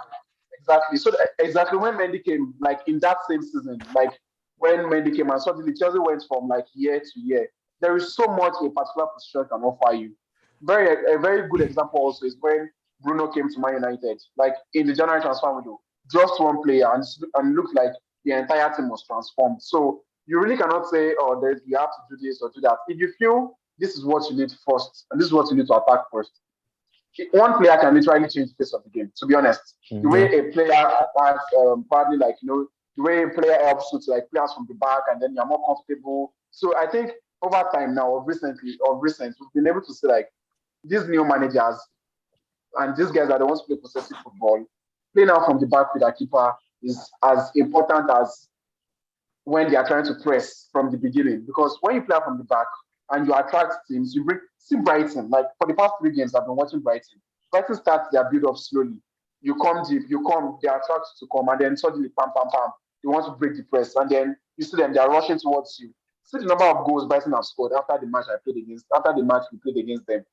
exactly. So exactly when Mendy came, like in that same season, like when Mendy came and suddenly Chelsea went from like year to year. There is so much a particular position can offer you. A very good example also is when Bruno came to Man United, like in the January transfer window, just one player and looked like the entire team was transformed. So you really cannot say, oh, you have to do this or do that. If you feel this is what you need first and this is what you need to attack first, one player can literally change the face of the game. To be honest, the way
Yeah.
a player attacks, probably like the way a player helps you to like play us from the back, and then you're more comfortable. So I think over time now, of recent, we've been able to see like these new managers and these guys are the ones who play possessive football. Playing out from the back with a keeper is as important as when they are trying to press from the beginning. Because when you play from the back and you attract teams, you bring see Brighton. Like for the past 3 games, I've been watching Brighton. Brighton starts their build up slowly. You come deep, you come, they attract you to come, and then suddenly pam pam pam, they want to break the press, and then you see them, they are rushing towards you. See the number of goals Brighton have scored after the match we played against them.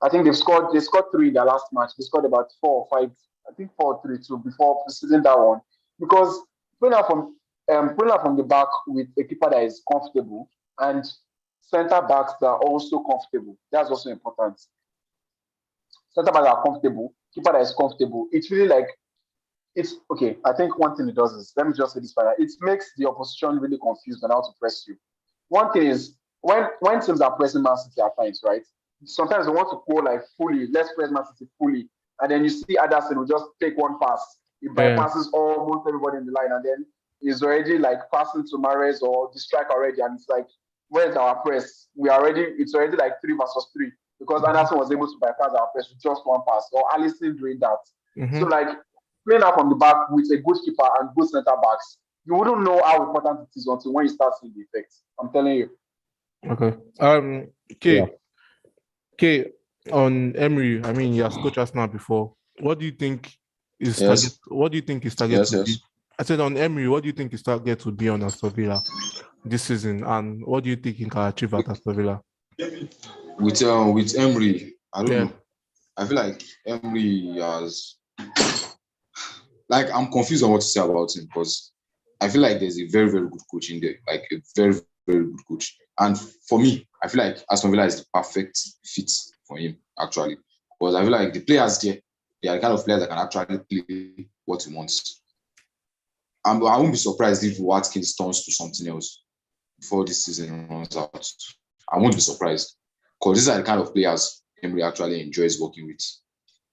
I think they scored three in their last match. They scored about 4 or 5, I think 4-3 before preceding that one. Because playing out from the back with a keeper that is comfortable and center backs that are also comfortable. That's also important. Center backs are comfortable, keeper that is comfortable. It's really like it's okay. I think one thing it does is let me just say this further. It makes the opposition really confused on how to press you. One thing is when teams are pressing Man City at times, right? Sometimes they want to go like fully, let's press Man City fully, and then you see Anderson will just take one pass. He bypasses almost everybody in the line, and then he's already like passing to Mahrez or the strike already, and it's like, where's our press? It's already like 3 versus 3 because Anderson was able to bypass our press with just one pass, or Alisson doing that. So like playing out from the back with a good keeper and good centre backs, you wouldn't know how important it is until when you start seeing the effects. I'm telling you.
Okay. Okay. On Emery, I mean, he has coached Arsenal before. What do you think his target? What do you think his target to be? I said on Emery, what do you think his target would be on Aston Villa this season, and what do you think he can achieve at Aston Villa?
With Emery, I don't know. I feel like Emery has, like, I'm confused on what to say about him because I feel like there's a very, very good coach in there, like a very, very good coach. And for me, I feel like Aston Villa is the perfect fit for him, actually. Because I feel like the players there, they are the kind of players that can actually play what he wants. I won't be surprised if Watkins turns to something else before this season runs out. I won't be surprised. Because these are the kind of players Emery actually enjoys working with.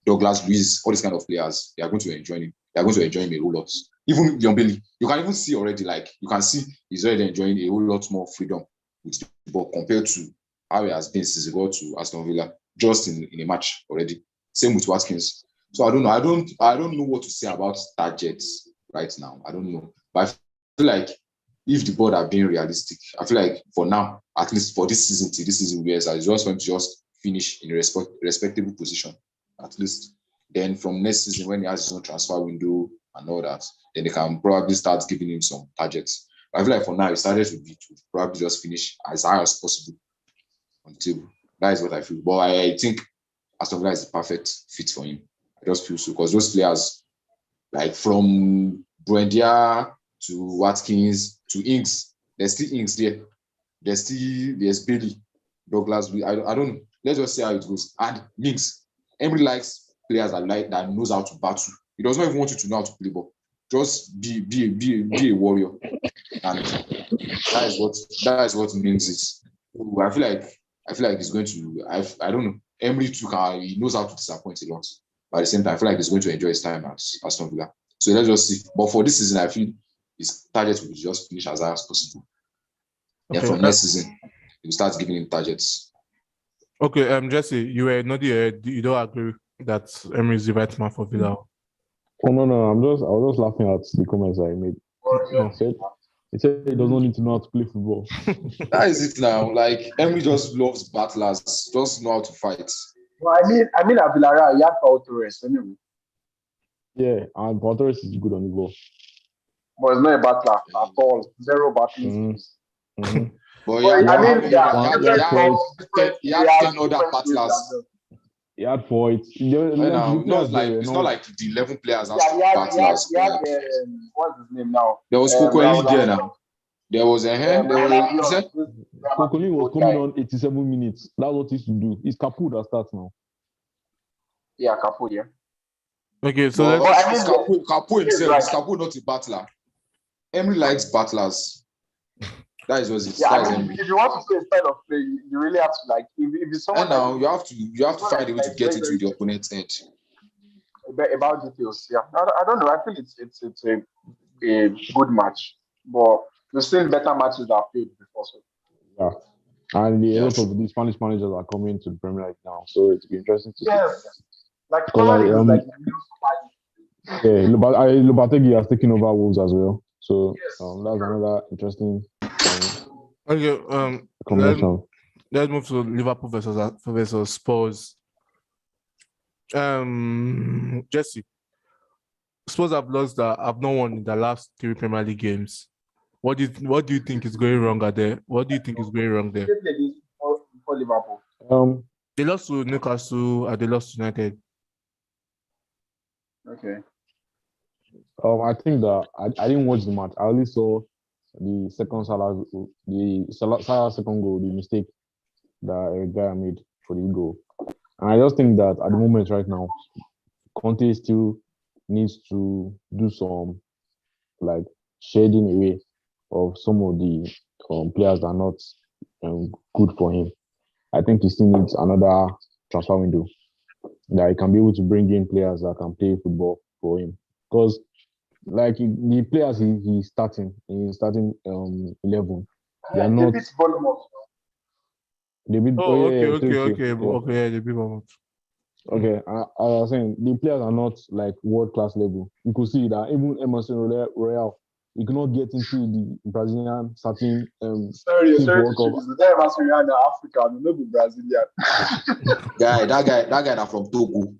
Douglas Luiz, all these kind of players, they are going to enjoy him. They are going to enjoy him a whole lot. Even Leon Bailey, you can even see already, like, you can see he's already enjoying a whole lot more freedom with the ball compared to how he has been since he got to Aston Villa, just in a match already. Same with Watkins. So I don't know. I don't know what to say about targets right now. I don't know. But I feel like if the board are being realistic, I feel like for now, at least for this season, till this season, I just want to just finish in a respectable position, at least. Then from next season, when he has his own transfer window and all that, then they can probably start giving him some targets. But I feel like for now, his target would be to probably just finish as high as possible on the table. That is what I feel. But I think Aston Villa is the perfect fit for him. I just feel so because those players, like from Buendia to Watkins to Ings, there's still Ings there. There's Bailey, Douglas. I don't know. Let's just see how it goes. And Mings, Emery likes players that knows how to battle. He does not even want you to know how to play ball. Just be a warrior, and that is what Mings is. I feel like he's going to. I don't know. Emery too, he knows how to disappoint a lot. But at the same time, I feel like he's going to enjoy his time at Aston Villa. So let's just see. But for this season, I feel his target will just finish as high as possible. Okay. Then from next season, he will start giving him targets.
Okay, Jesse, you were not here. You don't agree that Emery is the right man for Villa?
Oh no, I was just laughing at the comments I made. He said he does not need to know how to play football.
That is it now. Like Emery just loves battlers, just know how to fight.
Well, I mean at Villarreal, he had Paul Torres anyway.
Yeah, and Paul Torres is good on the ball.
But it's not a battler at all. Zero battling.
But he had 10 other battlers.
He had 4. It's
not like the 11 players has battlers.
He had what's his name now?
There was Kokoli there now. There was
Kokoli was coming on 87 minutes. That's what he used to do. It's Capu that starts now.
Yeah, Capu, yeah.
Okay, so
Capu himself. Is Capu not a battler? Emery likes battlers. That is what it is.
Yeah, if you want to play a style of play, you really have to like. If it's someone,
and now you have to find a way to get into the opponent's head.
About details, yeah. I don't know. I think it's a good match, but we've seen better matches that have played before. So.
Yeah, and a lot of the Spanish managers are coming to the Premier League now, so it'll be interesting to see.
Yes,
Lopetegui has taken over Wolves as well. So
Yes.
that's another interesting
Okay,
combination.
let's move to Liverpool versus Spurs. Jesse, Spurs have have not won in the last 3 Premier League games. What do you think is going wrong there? What do you think is going wrong there?
They played this before Liverpool.
They lost to Newcastle and they lost to United.
Okay.
I think that I didn't watch the match. I only saw the Salah second goal, the mistake that guy made for the goal. And I just think that at the moment right now, Conte still needs to do some like shading away of some of the players that are not good for him. I think he still needs another transfer window that he can be able to bring in players that can play football for him. Because like the players he's starting 11, they are not.
They beat Bournemouth.
They beat.
Oh,
yeah,
okay,
yeah,
yeah, they beat Bournemouth.
Okay, I was saying the players are not like world class level. You could see that even Emerson Royal, he cannot get into the Brazilian starting
Sorry
team
to
for World
choose.
Cup.
The guy was in Africa, no be Brazilian.
That guy that from Togo.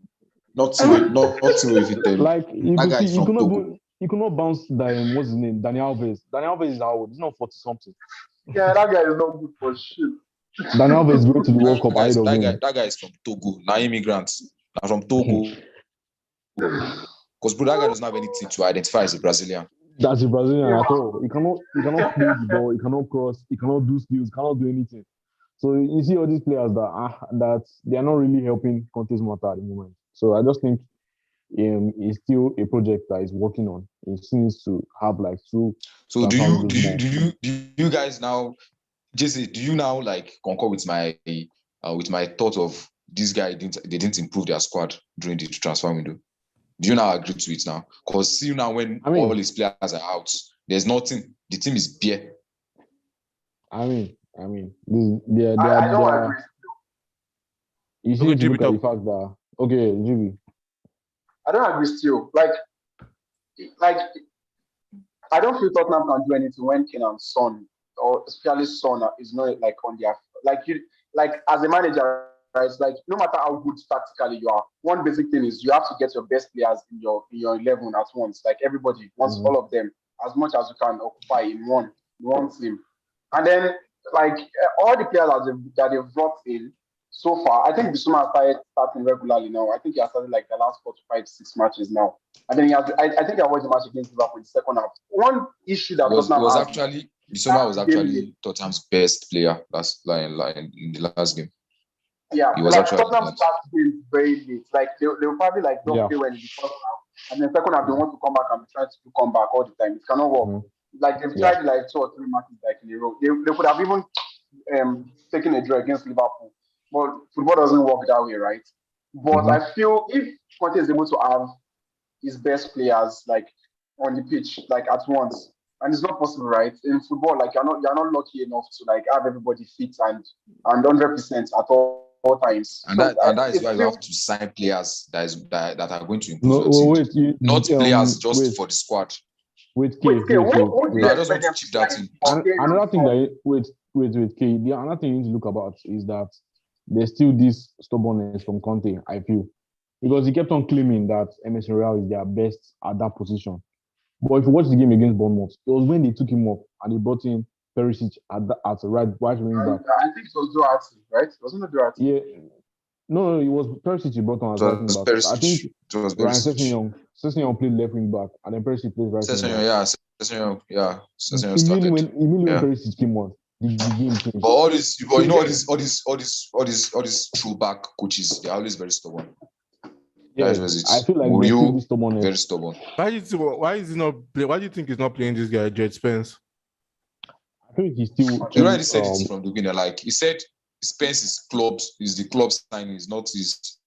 Not if you tell.
Like you
That
could
guy
see,
is from Togo.
you could not bounce what's his name? Daniel Alves. Daniel Alves is how old? He's not 40 something.
Yeah, that guy is not good for shit.
Daniel Alves is going to the World Cup ahead of him.
That guy is from Togo. Now immigrants. Now from Togo. Because bro, that guy doesn't have anything to identify as a Brazilian.
That's a Brazilian at all. He cannot play the ball. He cannot cross. He cannot do skills. Cannot do anything. So you see all these players that they are not really helping Conte's matter at the moment. So I just think it's still a project that is working on. It seems to have like two.
So do you guys now, Jesse? Do you now like concur with my thought of this guy they didn't improve their squad during the transfer window? Do you now agree to it now? Because see now when all his players are out, there's nothing. The team is bare.
I don't agree.
You see, to look at the fact that GB.
I don't agree still. Like I don't feel Tottenham can do anything when Kane and Son, or especially Son, is not like on their like as a manager, right? It's like no matter how good tactically you are, one basic thing is you have to get your best players in your 11 at once. Like everybody wants all of them as much as you can occupy in one team, and then like all the players that they've brought in so far, I think Bissouma started starting regularly now. I think he has started like the last 4 to 5, 6 matches now. And then I think I watched the match against Liverpool in the second half. One issue that
Bissouma was actually Tottenham's best player in the last game.
Yeah,
he was
like
actually
Tottenham started game very late. Like they will probably like don't play well in the first half, and then second half they want to come back and try to come back all the time. It cannot work. Like they've tried like 2 or 3 matches like in a row. They could have even taken a draw against Liverpool. But football doesn't work that way, right? But I feel if Conte is able to have his best players like on the pitch like at once, and it's not possible, right? In football, like you're not lucky enough to like have everybody fit and 100% at all times.
And that is why you have to sign players that are going to improve your team. Not players just for the squad.
What do you expect them to
that in?
Another thing with K, the another thing you need to look about is that there's still this stubbornness from Conte, I feel. Because he kept on claiming that Emerson Royal is their best at that position. But if you watch the game against Bournemouth, it was when they took him off and they brought in Perisic at right wing back.
I think it was Duarte, right? Wasn't it Duarte?
Yeah. No, it was Perisic he brought on as right wing back. I think
it was
Ryan Sessegnon played left wing back and then Perisic plays right wing back.
Sessegnon started.
Immediately when Perisic came on, the game changed.
But all these throwback coaches, they're always very stubborn.
Yeah, I feel like Mourinho stubborn.
Very stubborn.
Why do you think he's not playing this guy, Jed Spence?
I think he's still.
He already said it from the beginning. Like he said, Spence is the club signing, is not his.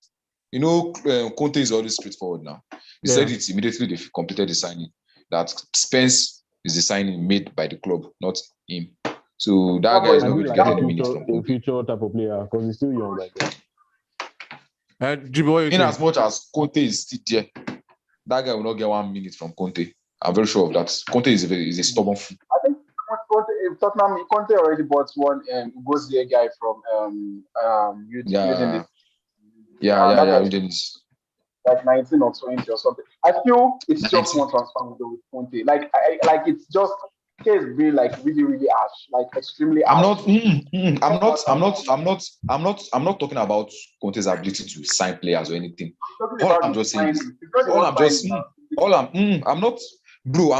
Conte is always straightforward now. He said it immediately they completed the signing that Spence is the signing made by the club, not him. So that guy is not going to get any minutes from Conte.
A future type of player because he's still young like that.
And as
much as Conte is still there, that guy will not get 1 minute from Conte. I'm very sure of that. Conte is a stubborn fool.
I think Conte already bought one Ugozie guy from Udin this.
Yeah. Udinese.
Like 19 or 20 or something. I feel it's just
19.
one transfer window with Conte. Like it's just case being like really, really harsh, like extremely harsh.
I'm not talking about Conte's ability to sign players or anything.
Talking
All
about
I'm
the
just saying is,
signing. It's not even signing.
I'm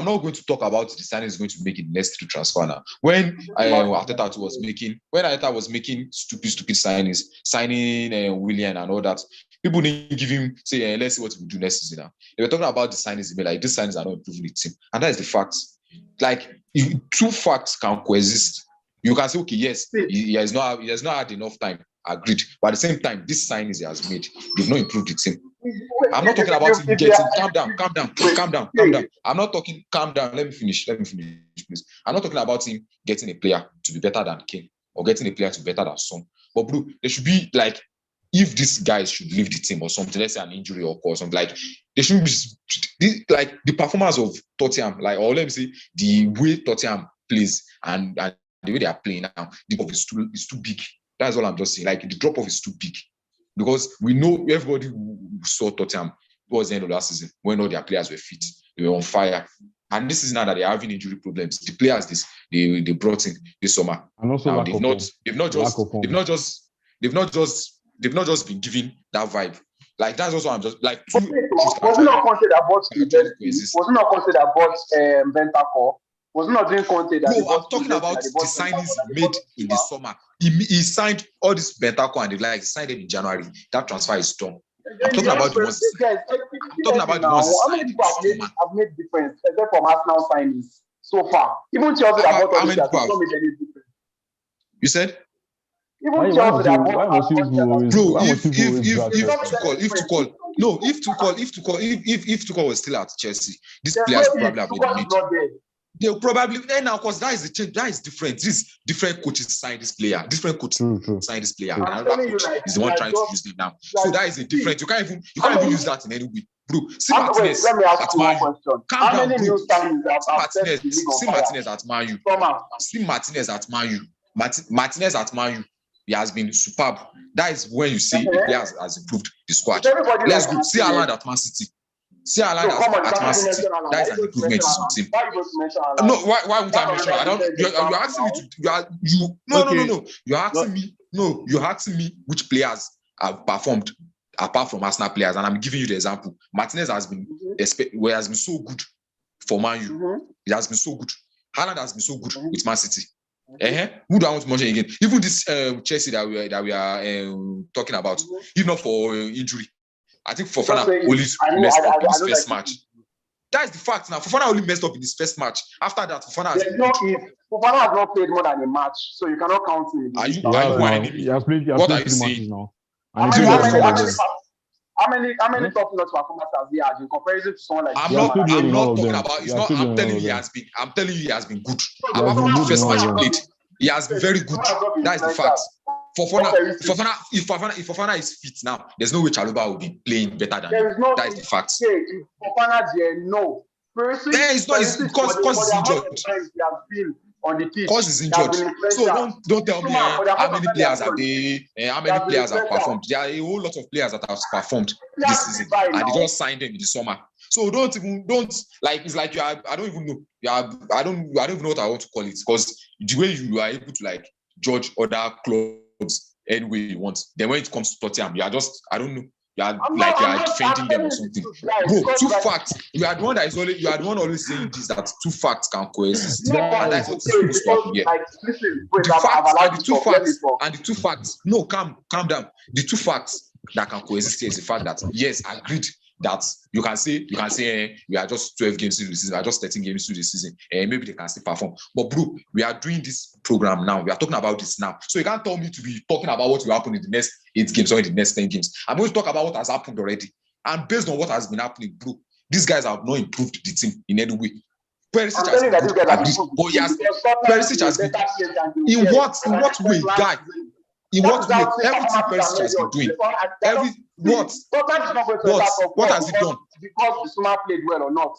not going to talk about the signing is going to make in the next 3 transfer now. When Arteta was making stupid signings, signing Willian and all that, people didn't give him say, let's see what we do next season now. They were talking about the signings, like these signings are not improving the team, and that is the fact. Like, two facts can coexist. You can say, okay, yes, he has not had enough time. Agreed. But at the same time, these signings he has made, they've not improved the team. I'm not talking about him getting calm down. I'm not talking calm down. Let me finish, please. I'm not talking about him getting a player to be better than Kane or getting a player to be better than Son. But bro, there should be like, if these guys should leave the team or something, let's say an injury or something, like they should be like the performance of Tottenham, like, or let me say the way Tottenham plays and the way they are playing now, the drop is too big. That's all I'm just saying. Like, the drop off is too big because we know everybody who saw Tottenham towards the end of last season when all their players were fit, they were on fire. And this is now that they're having injury problems. The players they brought in this summer,
and also
now they've not just been given that vibe. Like, that's also I'm just like.
Was it not Conte that bought Was it not Conte that bought Bentancur? Was it not doing Conte that?
No, I'm talking about the signings made in the summer. He signed all this Bentancur and he signed them in January. That transfer is done. I'm talking about the ones. I'm talking about the ones.
How many people have made difference except from Arsenal signings so far? Even Chelsea that bought all this has not made any difference.
You said?
Even Chelsea that bought all
if Tuchel was still at Chelsea, these players probably have made. They'll probably now, because that is the change. That is different. These different coaches sign this player. Different coaches sign this player. And another coach is the one trying to use them now. So that is a different. You can't even use that in any way, bro. See Martinez at Man U. Calm down, bro. See Martinez at Man U. See Martinez at Man U. Martinez at Man U. He has been superb. That is when you see the player has improved the squad. Let's go. See Haaland at Man City. See Haaland at Man City. That is an improvement in his team. No, why would I mention? I don't. You're asking me to. No. You're asking me which players have performed apart from Arsenal players, and I'm giving you the example. Martinez has been so good for Man U. It has been so good. Haaland has been so good with Man City. Who do I want to mention again? Even this Chelsea that we are talking about, if not for injury, I think Fofana only messed up in his first match. That is the fact. Now Fofana only messed up in his first match. After that, Fofana has
not played more than a match, so you cannot count him.
Are you whining me? What are you saying?
How many top notch performances has he had in comparison to someone like?
I'm not talking about. It's not. I'm telling you, he has been. I'm telling you, he has been good. Apart from the first match he played, he has been very good. That is the fact. If Fofana is fit now, there's no way Chalobah will be playing better than him. That is the fact.
No.
There is not. It's because he's injured.
On the pitch.
Because he's injured. So don't tell me how many players have how many players have performed. There are a whole lot of players that have performed this season, and they just signed them in the summer. So don't like, it's like I don't even know. I don't even know what I want to call it, because the way you are able to like judge other clubs any way you want. Then when it comes to Tottenham, you are just, I don't know. You are defending them or something. Bro, two facts. You are the one always saying this, that two facts can coexist. And that's what's supposed to happen here. The two facts. No, calm down. The two facts that can coexist here is the fact that, yes, agreed that you can say we are just 12 games into the season, we are just 13 games into the season, and maybe they can still perform. But bro, we are doing this program now. We are talking about this now. So you can't tell me to be talking about what will happen in the next 8 games or in the next 10 games. I'm going to talk about what has happened already. And based on what has been happening, bro, these guys have not improved the team in any way. Perisic has been good, but yes, Perisic has been in what way, guy? In what way? Everything Perisic has been doing. What has he done?
Because the Suma played well or not.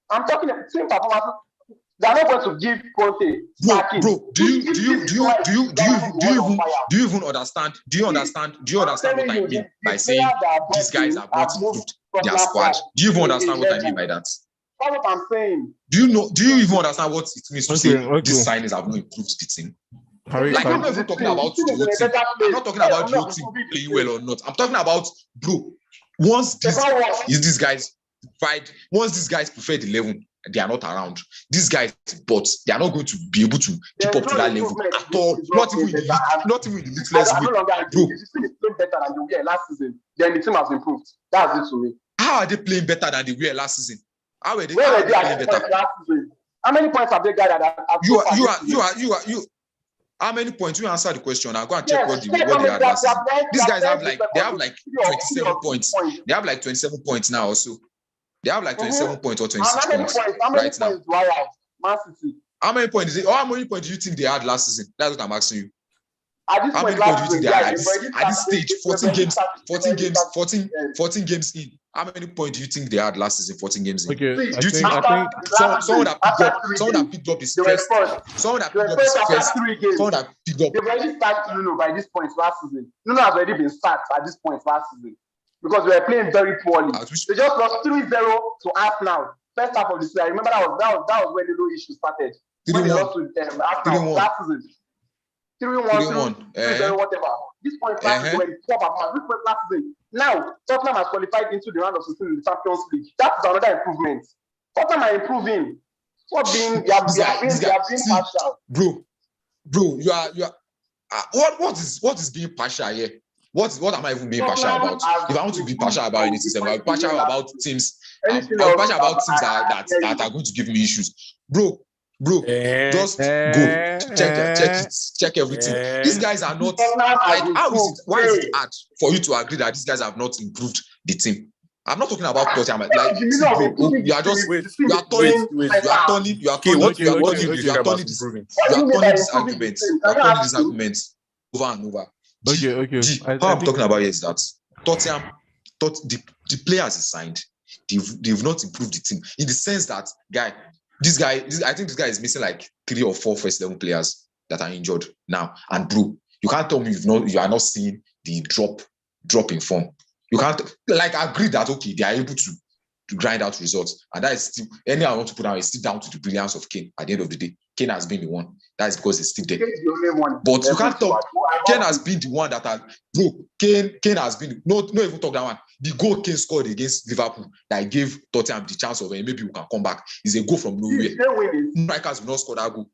I'm talking about team performance. They're not going to give Conte sacking.
Bro, do you even understand? Do you understand what I mean by saying these guys have not improved their squad? Do you even understand what I mean by that?
That's what I'm saying.
Do you even understand what it means to say these signings have not improved the team? Like, I'm not even talking about the whole team. I'm not talking about the whole team playing well or not. I'm talking about, bro, once these guys prefer the 11, they are not around. These guys, but they are not going to be able to keep up to that level at all. Not even in the littlest way. Bro,
the team is playing better than they were last season. Then the team has improved. That's it to me.
How are they playing better than they were last season? How were they
playing
better?
Last season? How many points have they gathered?
You how many points? You answer the question. I'll go and check what they had last season. These guys have like 27 points. They have like 27 points now also. They have like 27 points or 26 points right now. How many points do you think they had last season? That's what I'm asking you. How many points do you think they had at this stage? 14 games in. How many points do you think they had last season? 14 games in.
Okay,
Do you think someone that picked up his first? Someone that picked up his first. Someone that picked up.
They've already started Nuno by this point last season. Nuno has already been sacked at this point last season because we were playing very poorly. They just lost 3-0 to Arsenal. First half of the season. I remember that was when the low issue started. When they lost to Arsenal last season. 3-1, 3-0, whatever. This point last season, when top performance. This point last season. Now, Tottenham has qualified into the round of 16 in the Champions League. That is another improvement. Tottenham are improving. They are being partial.
Bro, you are. What is being partial here? What am I even being partial about? If I want to be partial about anything, I'll be partial about teams. I'll be partial about teams that are going to give me issues, bro. Just go check everything. These guys are not like, how is it? Why is it hard for you to agree that these guys have not improved the team? I'm not talking about Tottenham. Like, you are just you are turning these arguments over and over.
Okay.
How I'm talking about here is that Tottenham, the players he signed, they've not improved the team in the sense that I think this guy is missing like 3 or 4 first 11 players that are injured now. And bro, you can't tell me you are not seeing the drop in form. You can't agree that okay, they are able to grind out results, and that is still I want to put down is still down to the brilliance of Kane. At the end of the day, Kane has been the one. That is because he's still there. But you can't talk. Kane has been the one that Kane has been no even talk that one. The goal Kane scored against Liverpool that gave Tottenham the chance of maybe we can come back is a goal from nowhere. Strikers will not score that goal.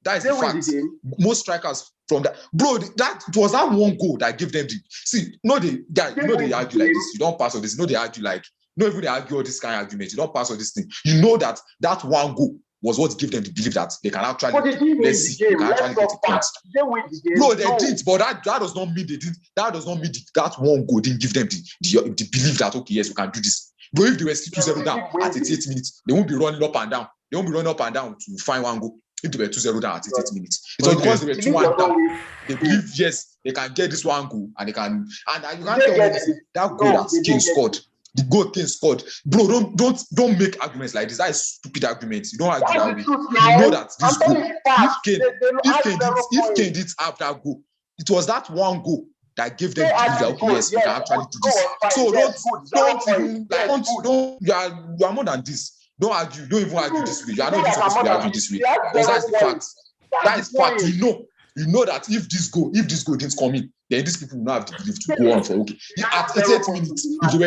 That is the fact. Most strikers from that, bro. That was that one goal that gave them they argue like this. You don't pass on this. They argue like. No, even they argue all this kind of argument. You don't pass on this thing. You know that one goal was what gave them the belief that they can actually get the points. No, they didn't, but that does not mean they didn't. That does not mean that one goal didn't give them the belief that okay, yes, we can do this. But if they were still 2-0 down at 88 minutes, they won't be running up and down. They won't be running up and down to find one goal. If they were 2-0 down at 88 minutes, it was because they were 2-1 down. They believe yes, they can get this one goal and they can. And you can't tell me that goal that Kane scored. The goal Kane scored, bro. Don't make arguments like this. That is stupid arguments. You don't argue that way. You know that this goal, if Kane didn't have that goal, it was that one goal that gave them the belief that okay, yes, we can actually do this. So you are more than this. Don't argue. Don't even argue this way. You are not even supposed to be arguing this way because that's the fact. That is fact. You know that if this goal didn't come in, then these people will not have the belief to go on for okay. At 88 minutes, if they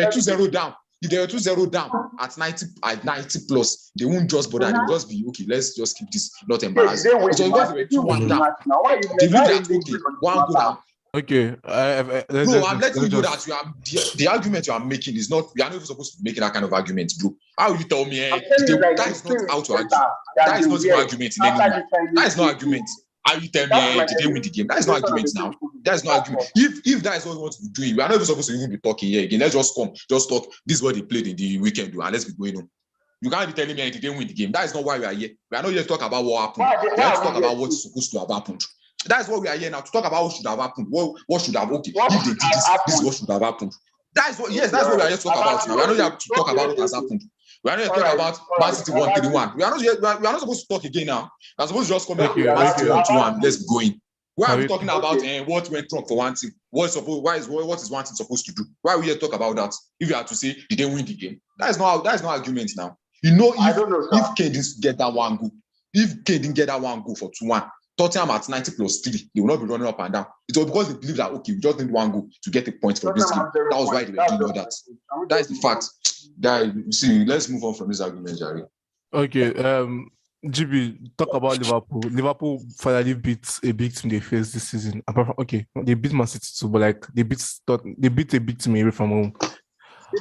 were 2-0 down, at 90 plus, they won't just bother. They'll just be okay. Let's just keep this not embarrassing. So because they were 2-1 down, they believe that okay, one goal down.
Okay,
bro, I'm letting you know that the argument you are making is not. We are not even supposed to be making that kind of argument, bro. How will you tell me? That is not how to argue. That is not an argument in any way. That is not argument. How you tell me did they win the game? That is not argument now. That is not argument. If that is what we want to be doing, we are not even supposed to even be talking here again. Let's just talk. This is what they played in the weekend, and let's be going on. You can't be telling me they didn't win the game. That is not why we are here. We are not here to talk about what happened. We are here to talk about what is supposed to have happened. That is what we are here now to talk about. What should have happened? What should have okay? If they did this is what should have happened. That's what we are here to talk about now. We are not here to talk about what has happened. We are not talking about Man City 1-3-1. We are not supposed to talk again now. We are supposed to just come here.
Okay,
Man City
okay.
1-2-1. Let's be going. Why are we
Can
talking about what went wrong for one team? What is one team supposed to do? Why are we here to talk about that? If you have to say did they win the game? That is no argument now. You know, if Kane didn't get that one goal, for 2-1, Tottenham at 90 plus 3, they will not be running up and down. It was because they believe that okay, we just need one goal to get a point for this game. That was why they were doing all that. That is the fact. See, let's move on from this argument, Jerry.
Okay, GB, talk about Liverpool. Liverpool finally beat a big team they faced this season. Apart from, okay, they beat Man City too, but like they beat a big team away from home.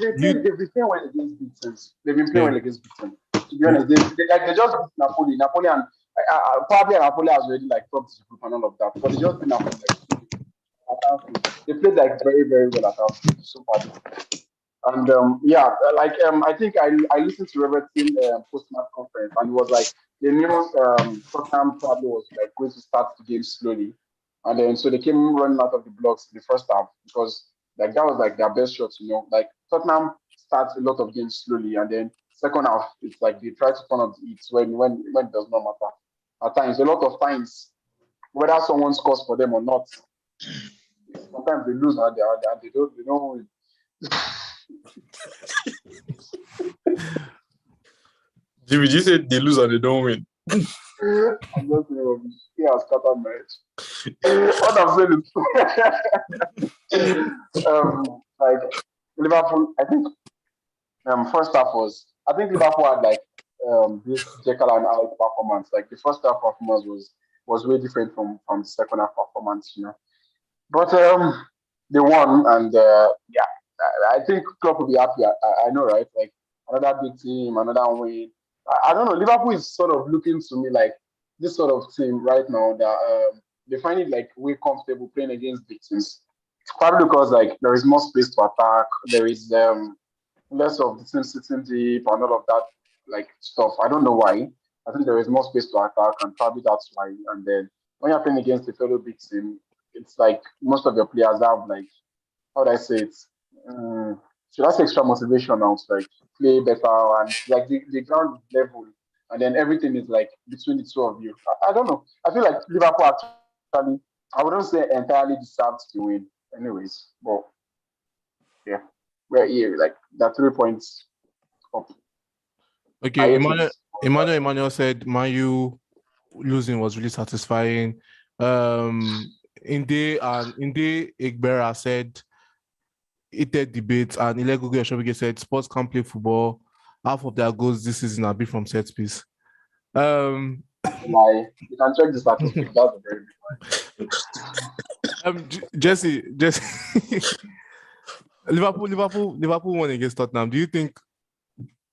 They've been playing well against big teams. They've been playing well against big teams. To be honest, they just beat Napoli. Napoli and probably Napoli has already like dropped the group and all of that, but they just beat Napoli. They played like very, very well at Anfield so far. And I think I listened to Robertson post-match conference, and it was like they knew Tottenham probably was like going to start the game slowly, and then so they came running out of the blocks in the first half because like that was like their best shot, like Tottenham starts a lot of games slowly, and then second half it's like they try to turn up the heat when it does not matter. At times, a lot of times, whether someone scores for them or not, sometimes they lose and they don't.
Jimmy, you said they lose and they don't win.
I'm just saying, he has scattered my head. What I'm saying is, like Liverpool, I think first half I think Liverpool had like this Jekyll and Hyde performance. Like the first half performance was way different from the second half performance, But they won, and I think Klopp will be happy. I know, right? Like another big team, another win. I don't know. Liverpool is sort of looking to me like this sort of team right now that they find it like way comfortable playing against big teams. Probably because like there is more space to attack. There is less of the team sitting deep and all of that like stuff. I don't know why. I think there is more space to attack, and probably that's why. And then when you're playing against a fellow big team, it's like most of your players have like, how do I say it? So that's extra motivation now to like play better, and like the ground level, and then everything is like between the two of you. I don't know. I feel like Liverpool actually, I wouldn't say entirely deserved to win, anyways. But yeah, we're here. Like that 3 points up.
Okay, Emmanuel said Man U losing was really satisfying. Inde Igbera said heated debate, and Ilegugu Oshobige said sports can't play football. Half of their goals this season have been from set piece.
You can check the statistics. That's a very big one.
Jesse, Liverpool won against Tottenham. Do you think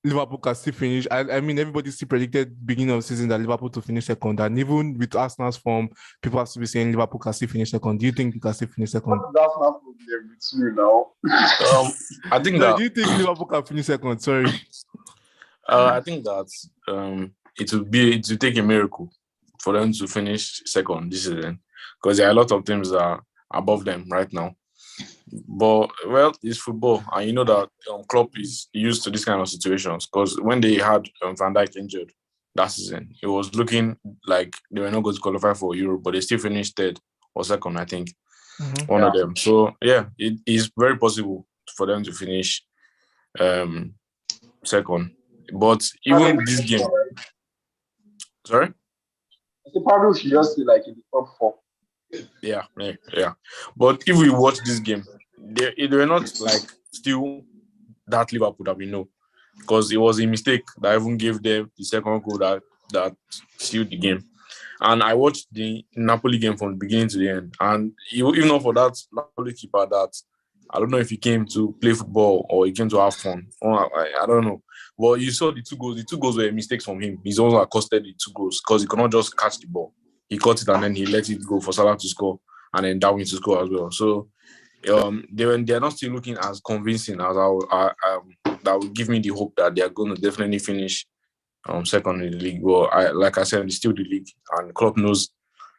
Liverpool can still finish? I mean, everybody still predicted beginning of the season that Liverpool to finish second, and even with Arsenal's form, people have to be saying Liverpool can still finish second. Do you think they can still finish second?
That's not problem with you now.
I think
So
that.
do you think Liverpool can finish second? Sorry.
I think that it will take a miracle for them to finish second this season, because there are a lot of teams that are above them right now. But well, it's football, and you know that Klopp is used to this kind of situations, because when they had Van Dijk injured that season, it was looking like they were not going to qualify for Europe, but they still finished third or second, I think, one of them. So yeah, it is very possible for them to finish second. But even this game, sorry.
Probably should just be like in the top 4.
Yeah. But if we watch this game, they were not like still that Liverpool that we know, because it was a mistake that even gave them the second goal that sealed the game. And I watched the Napoli game from the beginning to the end, and even though for that Napoli keeper, that I don't know if he came to play football or he came to have fun. I don't know. Well, you saw the two goals. The 2 goals were mistakes from him. He's also accosted the 2 goals because he could not just catch the ball. He caught it and then he let it go for Salah to score, and then Darwin to score as well. So they're not still looking as convincing as that would give me the hope that they are going to definitely finish second in the league. Well, like I said, it's still the league, and Klopp knows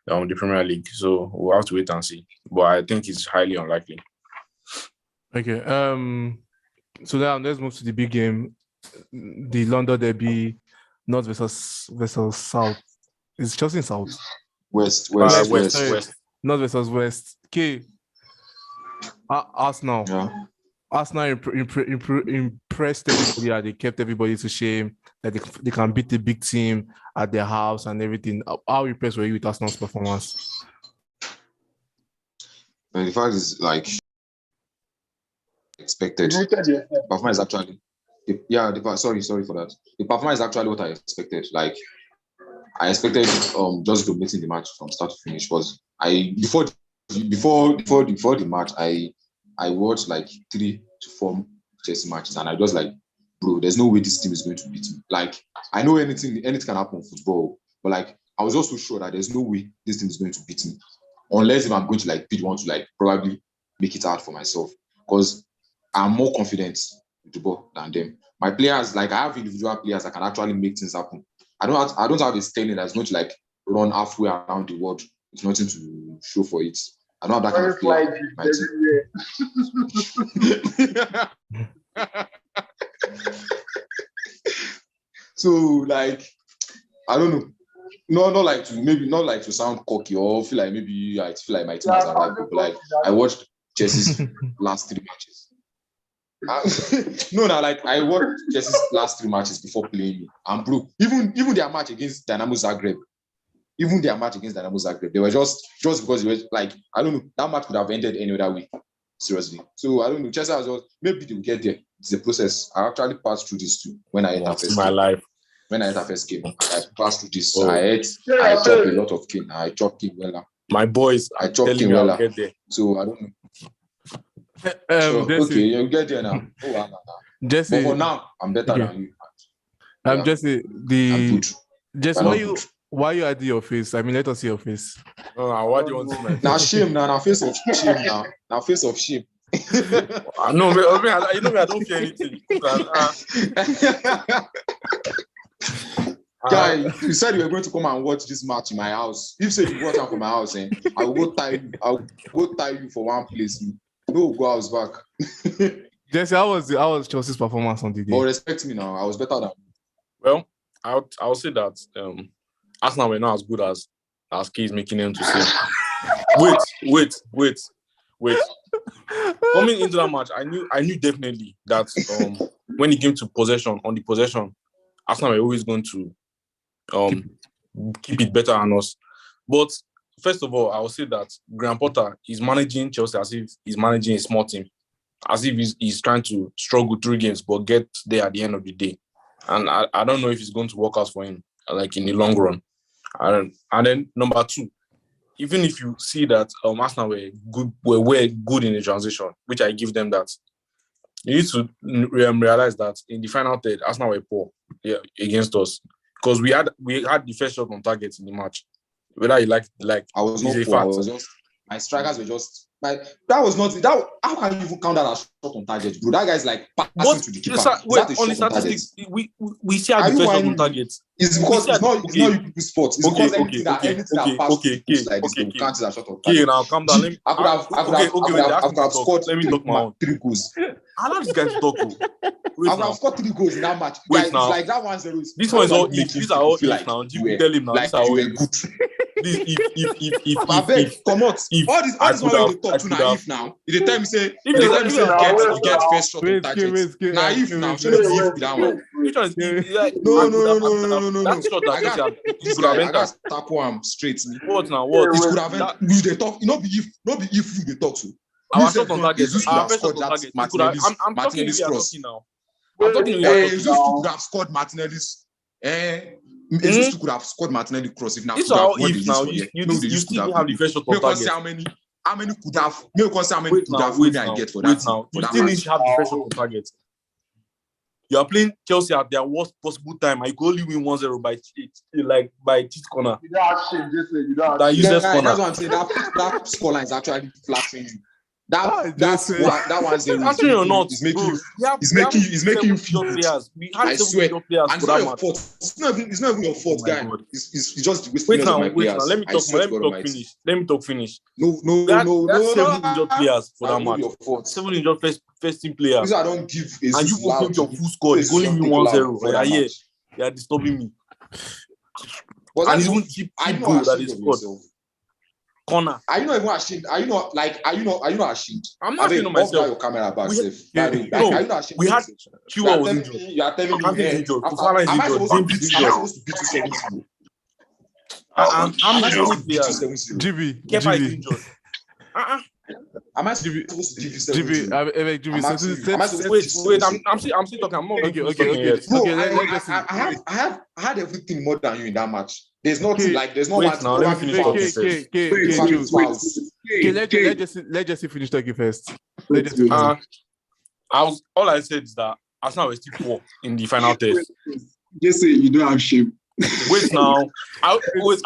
the Premier League, so we'll have to wait and see. But I think it's highly unlikely.
Okay. So now let's move to the big game. the London derby, North versus South. Is Chelsea in South?
West.
Sorry.
West.
North versus West. Okay. Arsenal.
Yeah.
Arsenal impressed everybody and they kept everybody to shame that they can beat the big team at their house and everything. How impressed were you with Arsenal's performance?
And the fact is, like, expected. The performance is actually, sorry for that. The performance is actually what I expected. Like, I expected just dominating the match from start to finish. Because before the match, I watched like 3 to 4 Chelsea matches, and I was like, bro, there's no way this team is going to beat me. Like, I know anything can happen in football, but like, I was also sure that there's no way this team is going to beat me, unless if I'm going to like be the one to like probably make it hard for myself, because I'm more confident with the ball than them. My players, like, I have individual players that can actually make things happen. I don't have a standing that's going to like run halfway around the world. It's nothing to show for it. I don't have that kind of player. So, like, I don't know. Not like to sound cocky or feel like maybe I feel like my team has arrived. But like, I watched Chelsea's last 3 matches. Like, I watched Chelsea's last 3 matches before playing me. And bro, even their match against Dynamo Zagreb, they were just because it was like, I don't know, that match could have ended any other way. Seriously. So I don't know. Chelsea has just, maybe they will get there. It's a process. I actually passed through this too when I entered first
my
game.
life.
When I entered first game, I passed through this.
Oh.
I chopped a lot of cane. I chopped cane well.
My boys,
I chopped cane well. Get there. So I don't know. Okay, you get there now. Oh, wow.
Jesse,
but for now, I'm better than you.
Jesse,
I'm good.
Jesse, why you hiding your face? I mean, let us see your face.
Why do you want to see my face?
Now shame now face of shame now. Now face of shame.
No, I don't fear anything.
Guy, you said you were going to come and watch this match in my house. If you said you watch it from my house, I will go tie you for one place. No, go house back.
Jesse, how was Chelsea's performance on the day?
But respect me now. I was better than you.
Well, I'll say that Arsenal were not as good as Kay is making them to say. Wait. Coming into that match, I knew definitely that when it came to possession, Arsenal were always going to keep it better than us. But first of all, I will say that Graham Potter is managing Chelsea as if he's managing a small team, as if he's trying to struggle through games but get there at the end of the day. And I don't know if it's going to work out for him, like in the long run. And then number 2, even if you see that Arsenal were good in the transition, which I give them that, you need to realize that in the final third, Arsenal were poor against us, because we had the first shot on target in the match. Whether you like
I was not poor. I was just, my strikers were just like, that was not that. How can you even count that as shot on target, bro? That guy's like passing to the keeper.
On the statistics, we see how the first shot on target.
It's because it's not you people's fault. It's because anything that passes like this, they will count it as shot on target.
Okay, now calm down.
I could have scored
3
goals.
I love this guy to talk.
I would have scored 3 goals in that match.
Wait now.
Like that 1-0.
This one is all ifs. These are all ifs now. You tell him now.
Like
These are all
you were good.
If
come out. All this one you talk to naive now. If they tell me say you get first shot on target. Naive now. Should not give that one.
Which one is
No.
That shot that
This guy, I got tackle him straight.
What now? What?
It could have been. They talk. Not be if you they talk to.
Our shot on target.
Our first shot on target.
I'm talking
cross
now. I'm talking
Jesus could have scored Martinelli's. Jesus could have scored Martinelli cross if now.
These are all ifs now. You still have the first shot on target.
How many could have? Maybe how many could have maybe I get for that?
Now you still need to have the first shot on target. You are playing Chelsea at their worst possible time, and you could only win 1-0 by cheat corner.
You don't have shame, Jesse. You don't have
that
shame.
useless corner.
That's what I'm saying. That scoreline is actually flattering you. That one's the
Actually, or not,
It's making
bro.
you.
We have
It's making you
seven
feel
injured
good.
players. We had
I
7
swear.
injured players
And
for
it's not
that
your
match.
fault. It's not even your fault,
Oh my
guy.
God.
It's just the
Wait
wastefulness of
now,
my
wait
players.
now. Let me
I
talk.
swear
Let
to
me
God
talk
Almighty.
finish. Let me talk finish.
No.
We had 7 injured players for that
That's not
match.
your fault.
7 injured first team players.
Reason I don't give a
And you
loud
fulfilled your full score. You only win 1-0.
for that
Yeah,
match.
you are disturbing me.
Was
And
that
it's even
not?
cheap
Are you
goal
not
that
ashamed
is
of
scored.
yourself?
Corner.
Are you not even ashamed? Are you not ashamed?
I'm not ashamed of myself.
Off your camera back, safe. Are you not ashamed?
We had
of yourself?
Chua was injured.
You are telling me,
Kante is injured. Fofana is
am I
injured.
supposed to
James
beat
is
you? Am I
injured.
supposed to beat you 7-0?
How
Am I
many
supposed to beat you
players?
7-0?
Kepa is injured.
Am I supposed to give you 7-0?
GB,
I'm asking you. Am I supposed to
Wait,
give you 7-0?
I'm still talking. I'm not
Okay,
finished talking yet.
Bro,
Okay, let's just
I had everything more than you in that match. There's nothing like there's no
Wait
one
now, let me finish talking first.
let's just finish talking first.
All I said is that Arsenal were still poor in the final test.
Just say you don't have shame.
Wait now. I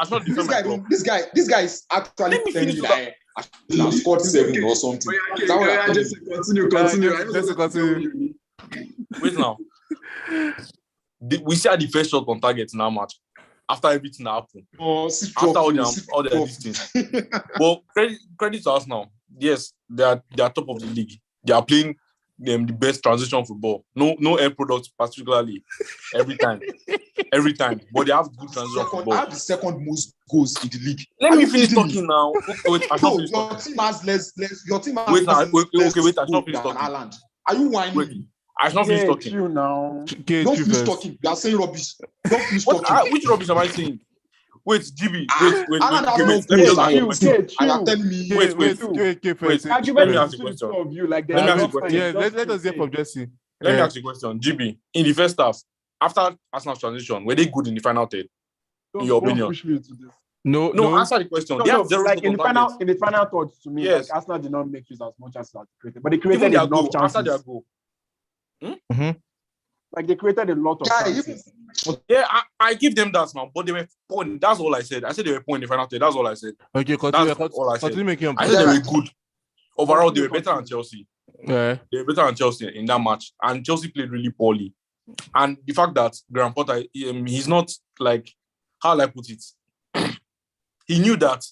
should not defend my club.
This guy is actually
Let me
telling
finish
me
with
that I should have scored 7 or something. Is that what you're telling me?
Continue.
Wait now. We see the first shot on target in that match. After everything that happened. After all their distance. But credit to us now. Yes, they are top of the league. They are playing the best transition football. No end products particularly. Every time. But they have good transition football.
I have the second most goals in the league.
Let me finish talking now. Wait, I
Bro,
finish
your
talking.
team has less. Your team has
Wait, now,
less
wait, I should not
goals
finish
than
talking.
Haaland. Are you whining
Wait,
me?
I should not finish talking.
You now.
Don't finish talking. You are saying rubbish. Don't finish
What?
talking.
Which rubbish am I saying? Wait, GB. Wait.
Haaland has
Okay,
no
wait. Let me
goals
ask
than
you a
your
question.
team. And you're telling me.
Wait.
first.
Let me ask you a question.
Of you, like
Let me ask you a question.
Yeah, let us hear from Jesse.
Let me ask you a question. GB, in the first half, after Arsenal's transition, were they good in the final third? In your opinion?
Push me to this.
No.
Answer the question. They have zero
like
shot
in
on
the
target.
final thought to me,
Yes.
like Arsenal did not make use as much as they created, but they created
Even their
enough
goal,
chances.
after their goal.
Like they created a lot of chances.
Yeah, I give them that now, but they were poor. That's all I said. I said they were poor in the final third. That's all I said.
Okay,
That's all I said.
continue making
I said they were good. Overall, they were better than Chelsea.
Yeah.
They were better than Chelsea in that match. And Chelsea played really poorly. And the fact that Graham Potter, he's not like, how will I put it? He knew that,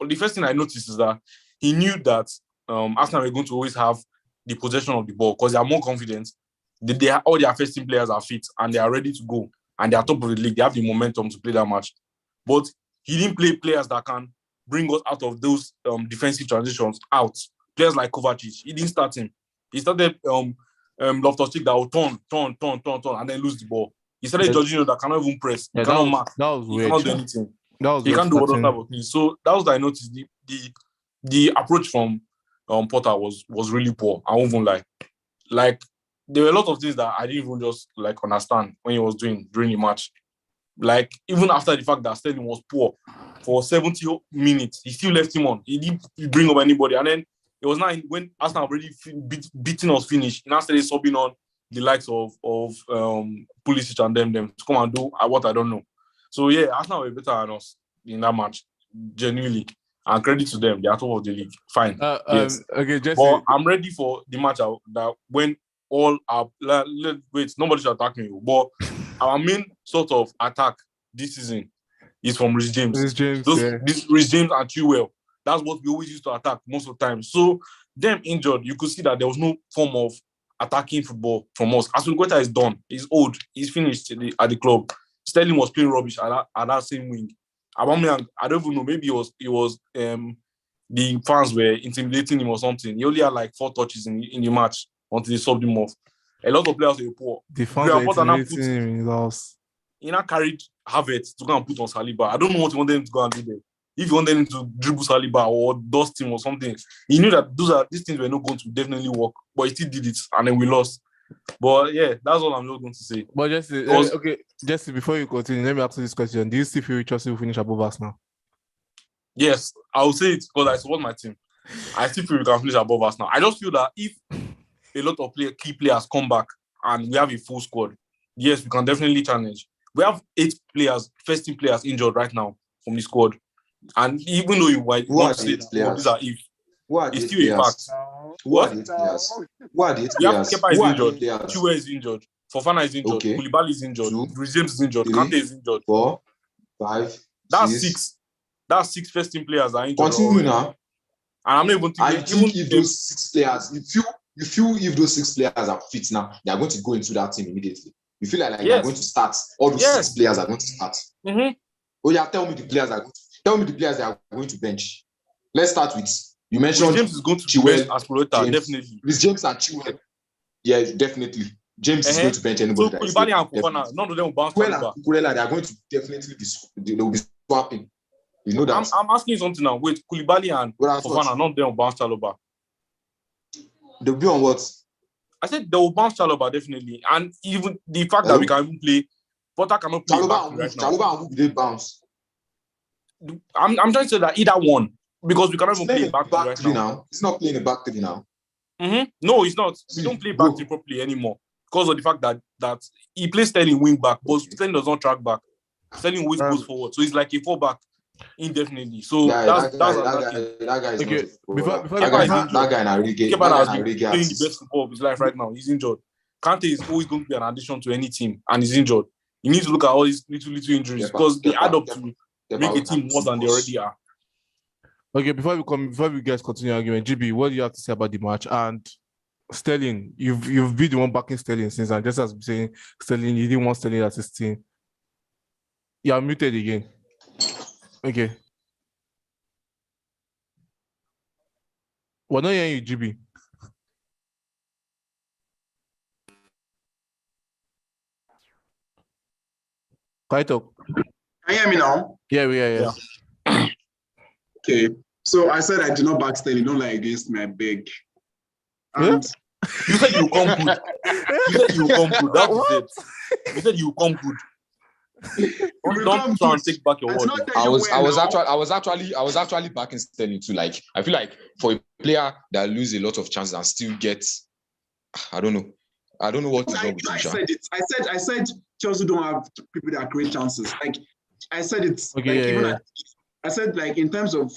the first thing I noticed is that he knew that Arsenal were going to always have the possession of the ball because they are more confident. All their first team players are fit and they are ready to go. And they are top of the league. They have the momentum to play that match. But he didn't play players that can bring us out of those defensive transitions out. Players like Kovacic, he didn't start him. He started Loftus-Cheek that will turn, and then lose the ball. He started Jorginho that cannot even press. He cannot mark.
That was
He
weird.
cannot do anything.
He
can't do all those type of things. So that was that I noticed. The approach from Potter was really poor. I won't even lie. Like, there were a lot of things that I didn't even just like understand when he was doing during the match. Like, even after the fact that Sterling was poor for 70 minutes, he still left him on. He didn't bring up anybody. And then it was now when Arsenal already beating us finish, he now started subbing on the likes of Pulisic and them to come and do what I don't know. So yeah, Arsenal were better than us in that match, genuinely. And credit to them, they are top of the league. Fine. Yes.
Okay, Jesse.
But I'm ready for the match that when all our wait, nobody should attack me. But our main sort of attack this season is from Reece James. Reece James and Chilwell. That's what we always used to attack most of the time. So them injured, you could see that there was no form of attacking football from us. Aspilicueta is done. He's old. He's finished at the club. Sterling was playing rubbish at that same wing. Aubameyang, I don't even know. Maybe it was the fans were intimidating him or something. He only had like 4 touches in the match until they subbed him off. A lot of players were poor.
The fans were intimidating him in his house.
He now carried Havertz to go and put on Saliba. I don't know what he wanted him to go and do there. If he wanted him to dribble Saliba or dust him or something, he knew that these things were not going to definitely work. But he still did it, and then we lost. But yeah, that's all I'm not going to say.
But Jesse, before you continue, let me ask you this question: do you still feel Chelsea will finish above us now?
Yes, I will say it because I support my team. I still feel we can finish above us now. I just feel that if a lot of key players come back and we have a full squad, yes, we can definitely challenge. We have 8 players, first team players injured right now from the squad. And even though you might not say these are if, it's still a fact.
Who are the 8 players? Who are the 8
You have
players?
Kepa is
Who are the
injured.
8 players?
Chilwell is injured. Fofana is injured.
Okay.
Koulibaly is injured.
2,
Reece James is injured.
3,
Kante is injured.
4, 5,
That's
6.
6. That's 6 first team players are injured
Continue
already.
now.
And I'm not even
I
thinking,
think
even
if those 6 players, you feel if those 6 players are fit now, they are going to go into that team immediately. You feel like they are going to start. All those 6 players are going to start.
Mm-hmm.
Oh yeah, tell me the players that are going to bench. Let's start with you mentioned
Reece James is going to
Chilwell,
bench as Prota, definitely.
Reece James and Chilwell. Yeah, definitely. James is going to bench anybody.
So Koulibaly and Fofana, none of them will bounce Saliba.
They are going to definitely they will be swapping. You know that.
I'm asking you something now. Wait, Koulibaly and Fofana, none of them will bounce Saliba.
They'll be on what?
I said they will bounce Saliba definitely, and even the fact that we can even play, Potter cannot play back right now.
Saliba and who they bounce?
I'm trying to say that either one, because we cannot even play back right
now. It's not playing a back three now.
Mm-hmm. No, it's not. We don't play back three properly anymore because of the fact that he plays Sterling wing back, but Sterling does not track back. Sterling always goes forward, so he's like a 4-back indefinitely. So that
guy is
okay.
That guy in
has been playing the best football of his life right now. He's injured. Kante is always going to be an addition to any team, and he's injured. You need to look at all these little injuries because they add up to make a team more than they already are.
Okay, before we guys continue arguing, GB, what do you have to say about the match? And Sterling, you've been the one backing Sterling since, and just as I'm saying, Sterling, you didn't want Sterling as his team. Yeah, I'm muted again. Okay. We're not hearing you, GB. Can you talk?
Can you hear me now?
Yeah, we are. Yeah.
Okay. So I said I do not back Sterling, don't lie against me, I beg. And
you said you come good. You said you come good. That's what you said. You said you come good. Don't try and take back your word.
I was actually backing Sterling too. Like I feel like for a player that lose a lot of chances and still get, I don't know what is wrong with him.
I said Chelsea don't have people that create chances. Like I said it.
Okay,
I said like in terms of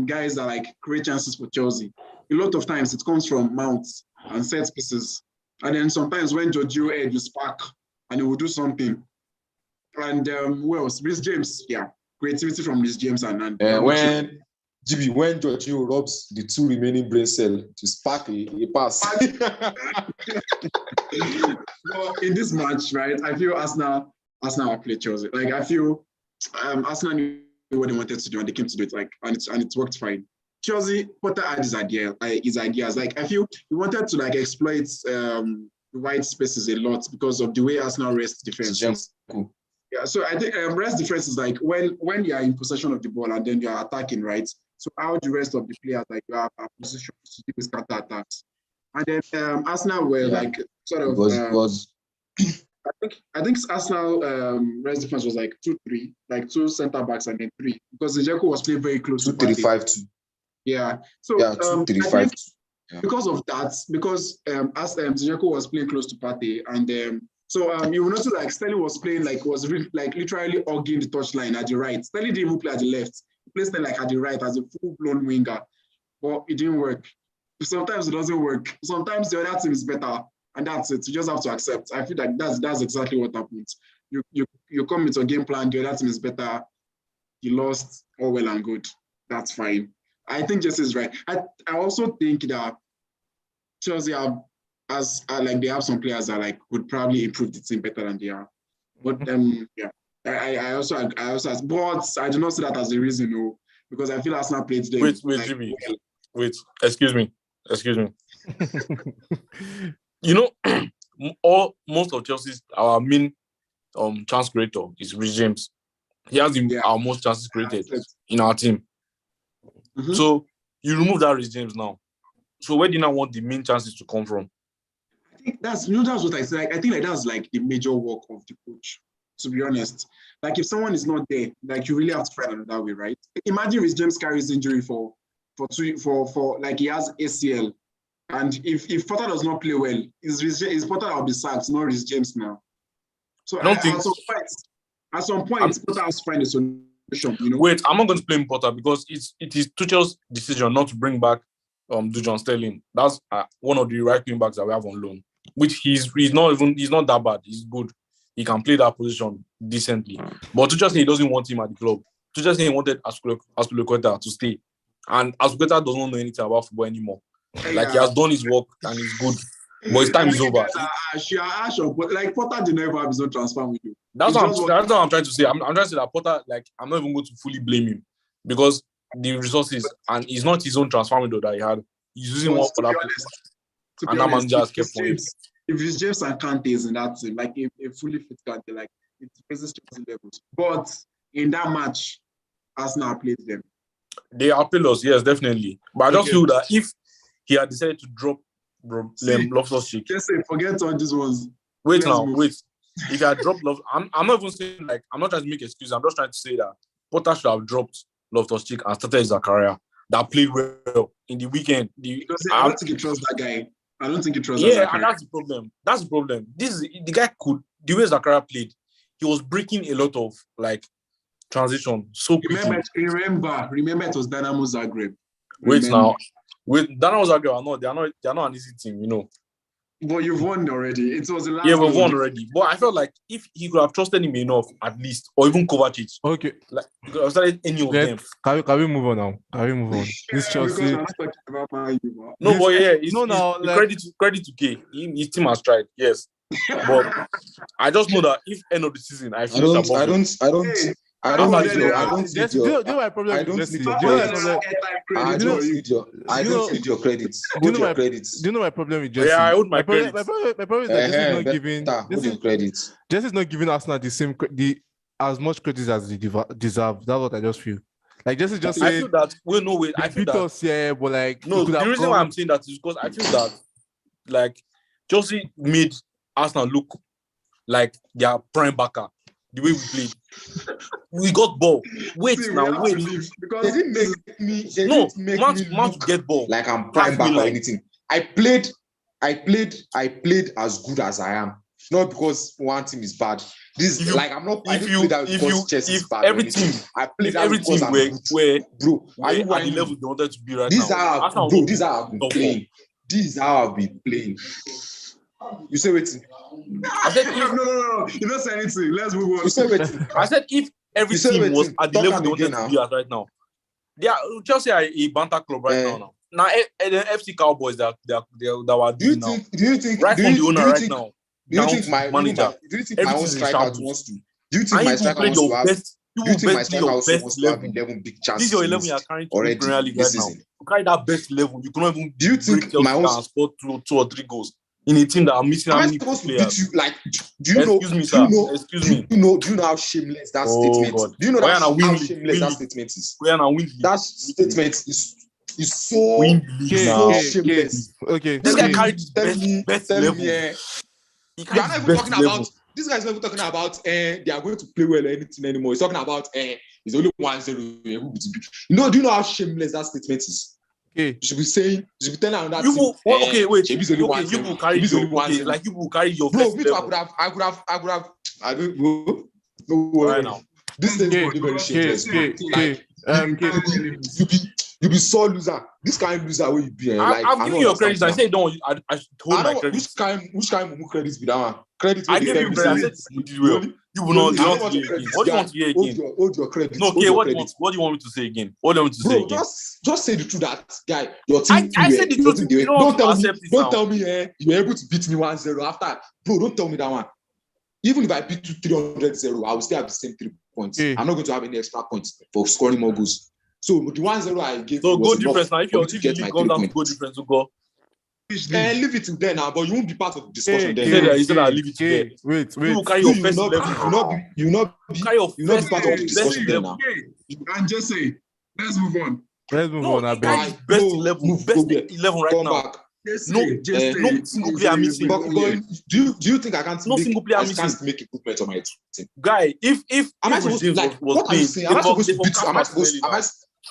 guys that like create chances for Chelsea, a lot of times it comes from mounts and set pieces, and then sometimes when Jorginho Ed will spark and he will do something. And who else? Reece James, yeah, creativity from Reece James and
when Jorginho robs the 2 remaining brain cells to spark a pass.
Well, in this match, right, I feel Arsenal have played Chelsea. Like I feel Arsenal knew what they wanted to do and they came to do it. Like and it worked fine. Chelsea, Potter had his ideas. Like I feel he wanted to like exploit the wide spaces a lot because of the way Arsenal rest defense. Yeah, so I think rest defense is like when you are in possession of the ball and then you are attacking, right? So how the rest of the players like you are positioned to do with counter attacks, and then Arsenal were like sort of. I think Arsenal rest defense was like 2-3, like 2 centre backs and then 3 because Zinchenko was playing very close to
2-3-5-2.
Yeah, so
2-3-5-2.
Because of that, because as Zinchenko was playing close to Partey and. So you will notice like Sterling was playing literally hugging the touchline at the right. Sterling didn't even play at the left. He played Sterling like at the right as a full-blown winger. But it didn't work. Sometimes it doesn't work. Sometimes the other team is better. And that's it. You just have to accept. I feel like that's exactly what happens. You come with a game plan, the other team is better. You lost, all well and good. That's fine. I think Jesse is right. I also think that Chelsea have they have some players that like would probably improve the team better than they are. But yeah, I also but I do not see that as a reason, no, because I feel Arsenal played them.
Wait, excuse me. You know, most of Chelsea's our main chance creator is Reece James. He has our most chances created in our team. Mm-hmm. So you remove that Reece James now. So where do you now want the main chances to come from?
I think that's what I said. I think like that's like the major work of the coach, to be honest. Like if someone is not there, like you really have to find another way, right? Imagine Reece James carries injury for like he has ACL, and if Potter does not play well, is Potter will be sacked, not Reece James now. So at some point, Potter has to find a solution. You know?
Wait, I'm not going to blame Potter because it is Tuchel's decision not to bring back Dujon Sterling. That's one of the right wing backs that we have on loan. Which he's not that bad. He's good. He can play that position decently. But Tuchel say he doesn't want him at the club. Tuchel say he wanted Aspilicueta to stay, and Aspilicueta doesn't know anything about football anymore. Like he has done his work and he's good, but his time is over.
Like Potter did never have his own transfer window.
That's what I'm trying to say. I'm trying to say that Potter, like, I'm not even going to fully blame him because the resources and it's not his own transfer window that he had. He's using one for that. And that manager has kept for him.
If it's James and Kante is in that team, like a fully fit Kante, like it raises Chelsea levels. But in that match, Arsenal played them.
They outplayed us, yes, definitely. But I just feel that if he had decided to drop Loftus-Cheek,
just say forget all these ones.
Wait. If he had dropped I'm not even saying, like, I'm not trying to make excuses. I'm just trying to say that Potter should have dropped Loftus-Cheek and started his career that played well in the weekend.
I don't think he trusts that guy. I don't think he trusts
that guy. And that's the problem. The guy could, the way Zakaria played, he was breaking a lot of, like, transition so quickly.
Remember, it was Dynamo Zagreb.
Wait, Dynamo Zagreb they're not an easy team, you know.
But you've won already. It was the last.
Yeah, we've won already. But I felt like if he could have trusted him enough, at least, or even Kovacic.
Okay.
Like, he could have started any of them.
Can we move on now? Can we move on? This Chelsea.
No, but yeah, credit to K. His team has tried, yes. But I just know that if end of the season I don't need your
credits. Do you know my problem with Jesse?
Yeah, I hold my credits.
My problem is that Jesse is not giving Arsenal as much credit as they deserve. That's what I just feel. Like Jesse just said,
I feel that I feel that
us, yeah, but like
no, the reason why I'm saying that is because I feel that like Chelsea made Arsenal look like their prime backer. The way we played, we got ball. Wait.
Because it make me
man to get ball.
Like I'm prime back or anything. I played as good as I am. Not because one team is bad. I'm not. I didn't play that because Chelsea is bad. I played that because I'm good. Bro,
are you at the level they wanted to be right
these
now?
These are how I've been playing. This is how I've been playing. You say wait.
I said
no. You don't say anything. Let's move on.
You say wait.
I said if every team was at the level they wanted to be at right now. Chelsea are a banter club right now. Now the FC Cowboys that were doing now.
Do you think
right from the owner right now?
Do you think my manager? Do you think my own striker wants to? Do you think my striker wants to have? Do you think my striker also wants to have 11 big chances?
This is your 11 you're carrying
already
Premier League right now. You carry that best level. You cannot even.
Do you think my own
score 2 or 3 goals in a team that are missing how many players?
Beat you? Like, do you know?
Excuse me.
Do you know how shameless that statement?
God.
Do you know how shameless that statement is? That statement is so shameless.
Okay.
This guy carried his best level.
You are not even talking about. This guy is not even talking about they are going to play well or anything anymore. He's talking about it's only 1-0. You know, do you know how shameless that statement is?
Okay.
You should be saying, you should be telling another
team. Okay, wait.
You will carry
your
bro,
best
me
level.
I could have. I don't know. No worry.
Right now.
This thing is very shameless. You be so loser. This kind of loser where you be.
I'm giving you your credit. I say don't. I hold my credit.
Which kind of credits be that one? Credit.
I give you credit. I said you did well. You will not. What do you want to hear again?
Hold your credit.
No, okay. What do you want me to say again? What do you want me to say again?
Just say the truth. That guy, your team.
I said the truth.
Don't tell me. You were able to beat me 1-0 after. Bro, don't tell me that one. Even if I beat you 300-0, I will still have the same 3 points.
Okay.
I'm not going to have any extra points for scoring more goals. So the 1-0 I gave
so
was
goal difference now. If your team
get my
goes down to
3
goal difference, to go.
Leave it to them now, but you won't be part of the discussion then.
He said I'll leave it to them.
Wait.
You will carry your first level.
You not be part of the discussion then now.
And just say, let's move on.
Let's move on. I bet.
Best 11 right
Come
now.
back.
No single player missing.
But do you think I can't
single player missing?
Can't make improvement on my team?
Guy, if
am I supposed to like what are you saying? Am I supposed to beat?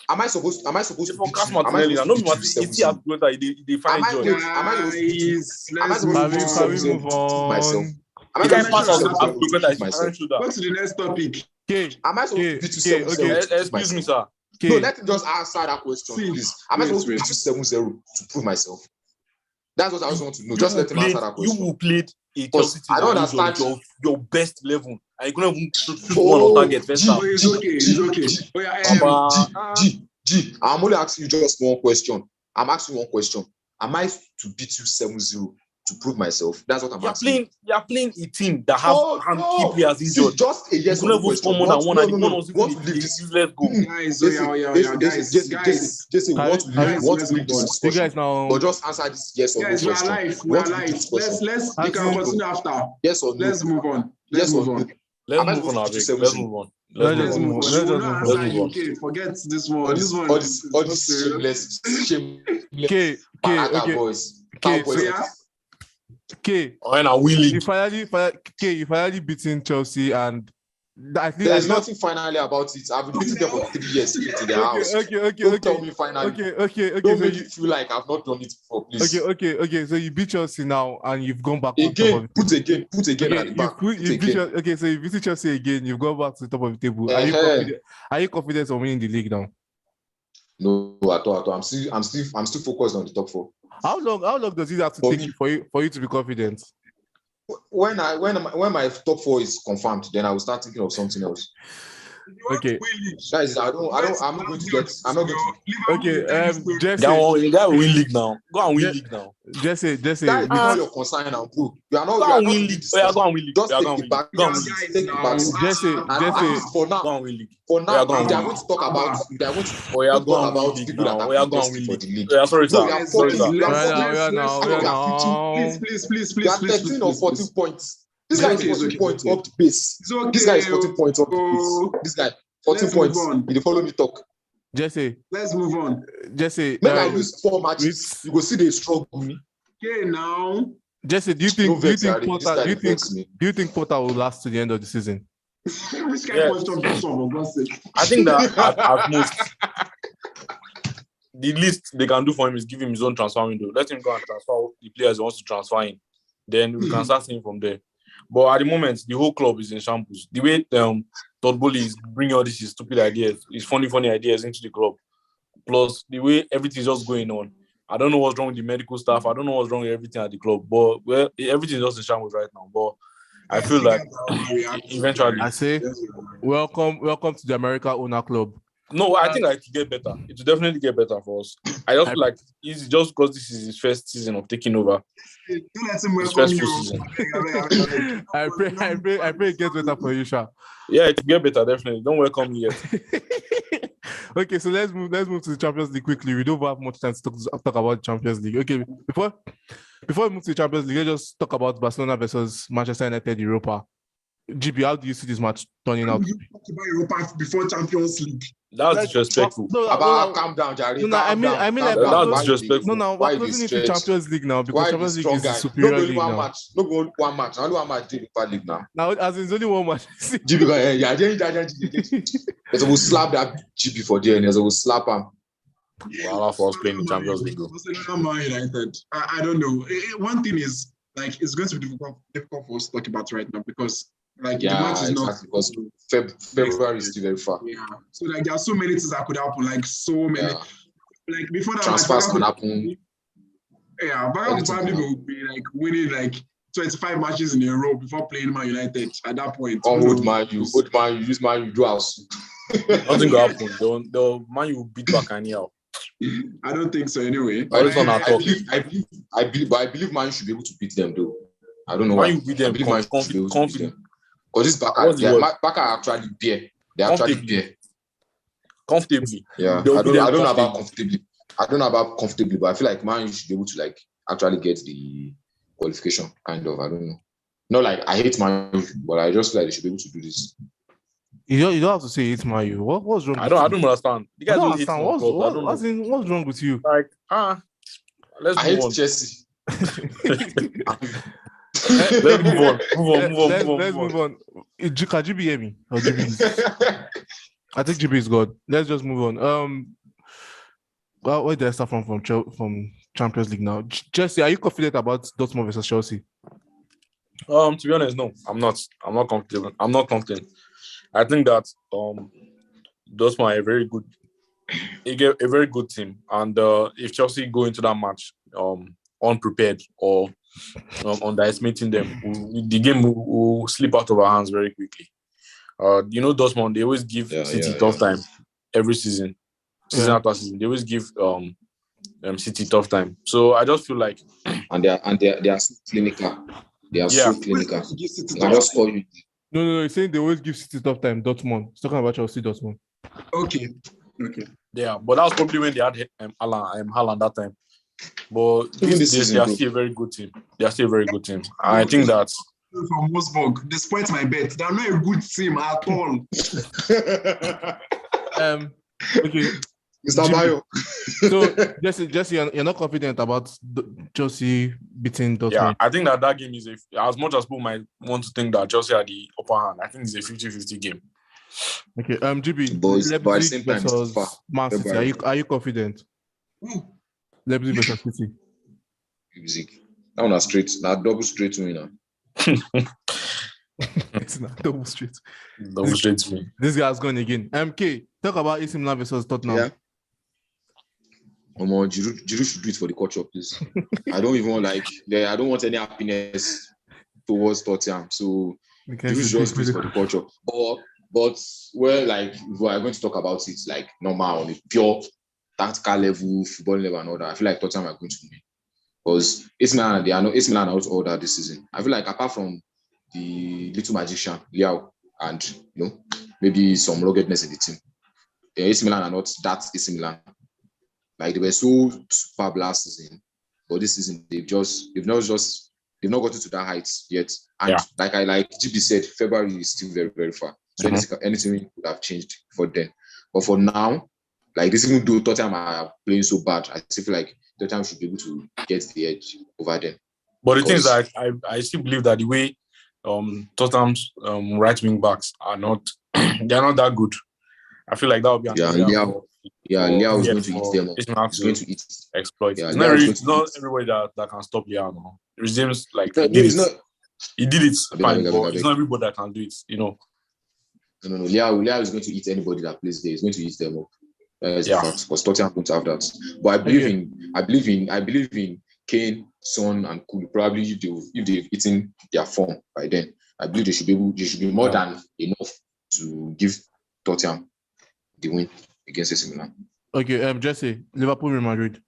Am I supposed to
for
beat?
Martinelli? I know you want to see as good as they find joy.
Am I supposed to
move on?
Myself?
Go to the next topic.
Am I supposed to beat you?
Excuse me, sir.
No,
Okay.
let me just answer that question,
See,
please. Am I
wait,
supposed to
wait.
beat you 7-0 to prove myself? That's what I just want to know. Just let him answer that
You
question.
will played a
Because
Chelsea team
I don't
that usually
understand.
your best 11, and you're gonna even shoot one on
Oh,
target first
G,
half.
Oh, it's
G,
okay.
G,
It's okay.
G,
Oh, yeah,
Baba,
G. I'm only asking you just one question. I'm asking one question. Am I to beat you 7-0 to prove myself? That's what I'm asking.
you're playing a team that have key
No.
players
See,
injured.
just a
You
yes or
couldn't
no
even score
question.
more than one,
No,
and the
no,
one
no.
was
We
even
want to leave
a
this.
useless goal.
guys,
Jesse, we want to leave.
guys,
We want
let's
to leave
move
this
on.
You
discussion.
guys now.
But just answer this yes or no
Guys, we are
question.
live.
We
We are
want to leave
live.
this question.
We can
As in-
continue after.
Yes or no?
Let's move on.
Yes
Let's
or
move
no?
on.
Let's
Am I
move on,
supposed to
Abeg.
beat you
Let's
7-0?
move on.
Let's
Let's move on.
let's
We will
just
not
move on.
answer
Let's
you.
move on.
Okay, forget this one.
All
This one
all
is
all
not
this
serious.
shameless
Okay,
Malaga
okay.
boys.
Okay,
Cowboys.
so
Yeah.
okay.
When I win league,
You finally beating Chelsea, and I think
There's nothing finally about it. I've been beating them for 3 years straight in their house.
Okay.
Don't tell me finally.
Okay.
Don't
So
make
you
it feel like I've not done it before, please.
okay. So you beat Chelsea now, and you've gone back to the top of
Again,
the
put again at
Okay,
the back. Put
you beat
again.
okay. So you beat Chelsea again. You've gone back to the top of the table. Are you
Uh-huh.
confident? Are you confident of winning the league now?
No, at all. I'm still focused on the top 4.
How long does it have to
For
take
me-
for you to be confident?
When my top 4 is confirmed, then I will start thinking of something else.
Okay.
Guys, I'm not going to get. I'm not going to.
Okay. Jesse,
you gotta win league now. Go and win league now.
Jesse.
That is not your concern now, bro. You are not.
Go
You are
and
not
win
in
league.
this
Oh, yeah,
discussion.
go and win league.
Just
Yeah,
take
go and
the
win
back.
league. Go and win
Guys,
league.
Take the back.
Jesse,
At least for now.
Go and win league.
For
Oh, yeah,
now,
go and
if they are
win
going to talk about, if they are going to
Oh, yeah,
talk
go and win
about
league
people
now.
that
Oh,
are
yeah, go and
contesting
win
for
league.
the league.
Oh, yeah, sorry,
No,
sir.
you are
Sorry,
14.
sir.
You are
Right
14.
now, yeah, now,
No,
yeah,
you are
now.
Please.
You are 13 or 14 points. This guy is
Okay, it's
14
okay,
points
okay.
up the pace.
It's okay.
This guy is 14 points up the
Oh,
pace. This guy, 14
let's move
points.
on.
You dey follow me talk.
Jesse,
Let's move on.
Jesse,
Make I lose 4 matches.
with-
You go see the struggle.
Okay, now.
Jesse, do you
No
think
vex, Harry. This guy dey vex me.
do you think Potter will last to the end of the season?
Which kind
Yeah.
of question this one, for God's sake?
I think that at most, the least they can do for him is give him his own transfer window. Let him go and transfer the players he wants to transfer in. Then we can start seeing from there. But at the moment, the whole club is in shambles. The way Todd Bowley is bringing all these stupid ideas, his funny ideas into the club. Plus, the way everything is just going on. I don't know what's wrong with the medical staff. I don't know what's wrong with everything at the club. But everything is just in shambles right now. But I feel like eventually.
I say, welcome to the America Owner Club.
No, I think it will get better. It will definitely get better for us. I just feel like it's just because this is his first season of taking over.
Don't let him
His
welcome
first full
you.
season.
I pray it gets better for you, Sha.
Yeah, it will get better, definitely. Don't welcome me yet.
Okay, so let's move to the Champions League quickly. We don't have much time to talk about the Champions League. Okay, before we move to the Champions League, let's just talk about Barcelona versus Manchester United Europa. GB, how do you see this match turning out?
You talk about Europa before Champions League.
That's disrespectful.
Calm down, Jerry.
I mean, like,
That's disrespectful.
we're closing into Champions League now because Champions League is the
No
superior
only
league
one
now.
match. No only one match. Only one match. Europa League now.
Now, as in, it's only one match.
They will slap that GB for there, and they will slap him.
Well, for us playing the Champions League.
Barcelona, Man United. I don't know. One thing is, like, it's going to be difficult for us to talk about right now because, like, the match is not
because February is still very far.
Yeah. So like there are so many things that could happen. Like so many.
Yeah.
Like before that,
Transfers
match,
can happen.
Yeah, Bayern probably will be like winning like 25 matches in a row before playing Man United at that point.
Old man, you use Man U do house.
Nothing will happen. The Man U will beat back anyhow.
I don't think so anyway.
I
believe Man U should be able to beat them though. I don't know why.
Man U beat them.
I believe Man U should be able to beat them. Because this
What's the word?
Barca are actually there. They're actually there.
Comfortably.
Yeah. I don't know about comfortably. I don't know about comfortably, but I feel like Man U should be able to like actually get the qualification, kind of. I don't know. Not like I hate Man U, but I just feel like they should be able to do this.
You don't have to say it's Man U. What's wrong?
I don't understand. You guys don't
understand. What's wrong with you?
Like, let's
I
move
hate
on.
Chelsea.
Let's move on.
Let's move on. Can GB hear me? Or GB? I think GB is good. Let's just move on. Well, where did I start from Champions League now? Jesse, are you confident about Dortmund versus Chelsea?
To be honest, no, I'm not. I'm not confident. I think that Dortmund are a very good a very good team, and if Chelsea go into that match unprepared or underestimating them, the game will slip out of our hands very quickly. Dortmund, they always give City tough time every season after season. They always give City tough time. So I just feel like,
and they are so clinical. They are so clinical. I just call you.
No. He's saying they always give City tough time. Dortmund. He's talking about Chelsea. Dortmund.
Okay.
Yeah, but that was probably when they had Haaland that time. But
Even this
they
season,
are still a very good team. They are still a very good team. I think that
from Wolfsburg, despite my bet, they are not a good team at all.
Okay.
Mr. Bayo.
So Jesse, you're not confident about Chelsea beating Dortmund?
Yeah, I think that game is as much as people might want to think that Chelsea had the upper hand, I think it's a 50-50 game.
Okay, GB,
but
Leipzig versus Man City. Are you confident? Leipzig versus City.
Leipzig. That one is straight. Now double straight winner.
It's not double straight.
Double straight to me.
This guy's going again. MK, talk about AC Milan versus Tottenham.
Yeah. Giroud should do it for the culture, please. I don't even I don't want any happiness towards Tottenham. So Giroud should just do it for the culture. But if we are going to talk about it like normal on a pure tactical level, football level and all that, I feel like Tottenham are going to win. Because AC Milan are out order this season. I feel like apart from the little magician, Liao, and maybe some ruggedness in the team, AC Milan are not that AC Milan. Like they were so superb last season, but this season they've not gotten to that height yet. And like GB said, February is still very, very far. So anything could have changed for then. But for now, like this, even though Tottenham are playing so bad, I still feel like Tottenham should be able to get the edge over them.
But the thing is that I still believe that the way Tottenham's right wing backs are not they're not that good. I feel like that would be
Liao is going to eat them.
He's going to
eat
exploit.
Yeah,
it's not everybody that can stop Liao now. It seems like he did it fine, but it's not everybody that can do it,
No. Liao is going to eat anybody that plays there. He's going to eat them up. That's the fact. Because Tottenham don't have that. But I believe in Kane, Son, and Kulu. Probably if they've eaten their form by then, I believe they should be more than enough to give Tottenham the win against AC Milan.
Okay, Jesse, Liverpool Real Madrid.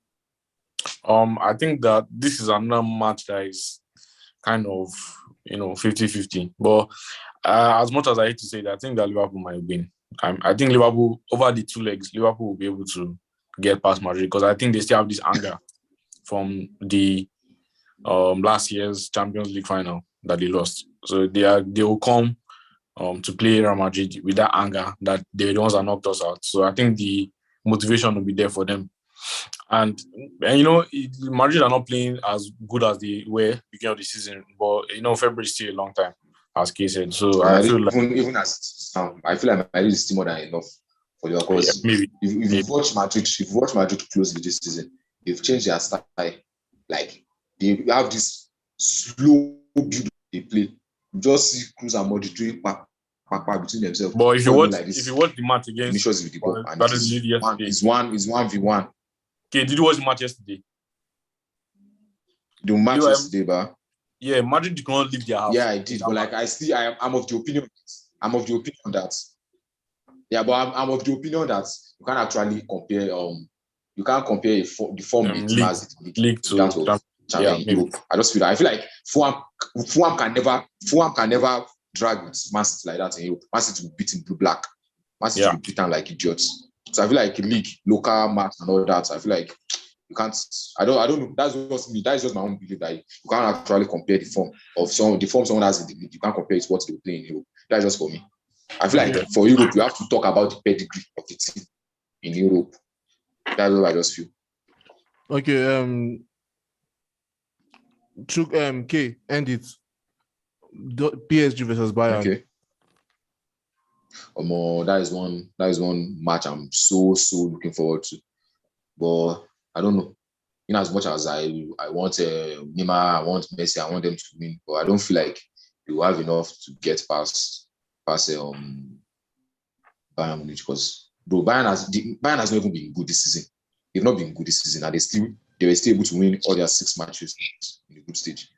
I think that this is another match that is kind of 50-50. But as much as I hate to say that, I think that Liverpool might win. I think Liverpool, over the two legs, Liverpool will be able to get past Madrid because I think they still have this anger from the last year's Champions League final that they lost. So they will come to play Real Madrid with that anger that they're the ones that knocked us out. So I think the motivation will be there for them. And Madrid are not playing as good as they were beginning of the season, but February is still a long time, as Kay said. So I feel like
even as I feel like Madrid is still more than enough for you because if you watch Madrid closely this season, they've changed their style. Like they have this slow build they play. You just see Cruz and Modric doing between themselves.
But if you watch the match against
with the ball, and it's 1v1.
Okay, did you watch the match yesterday?
The match yesterday, but
yeah, Madrid did not leave their house.
Yeah, I did, but like I'm of the opinion. I'm of the opinion that I'm of the opinion that you can't actually compare. You can't compare the form league to that of Champions. I feel like Fulham can never drag with Man City like that in Europe. Man City will beat in blue black. Man City will beat them like idiots. So I feel like league, local match and all that. I feel like you can't. I don't know. That's just me. That's just my own belief that you can't actually compare the form someone has in the league. You can't compare it to what they play in Europe. That's just for me. I feel like for Europe, you have to talk about the pedigree of the team in Europe. That's what I just feel.
Okay. K, end it. PSG versus Bayern.
Okay. That is one match I'm so looking forward to. But I don't know. In as much as I want Neymar, I want Messi, I want them to win, but I don't feel like they will have enough to get past Bayern Munich because bro, Bayern has not even been good this season. They've not been good this season, and they were still able to win all their 6 matches in the group stage.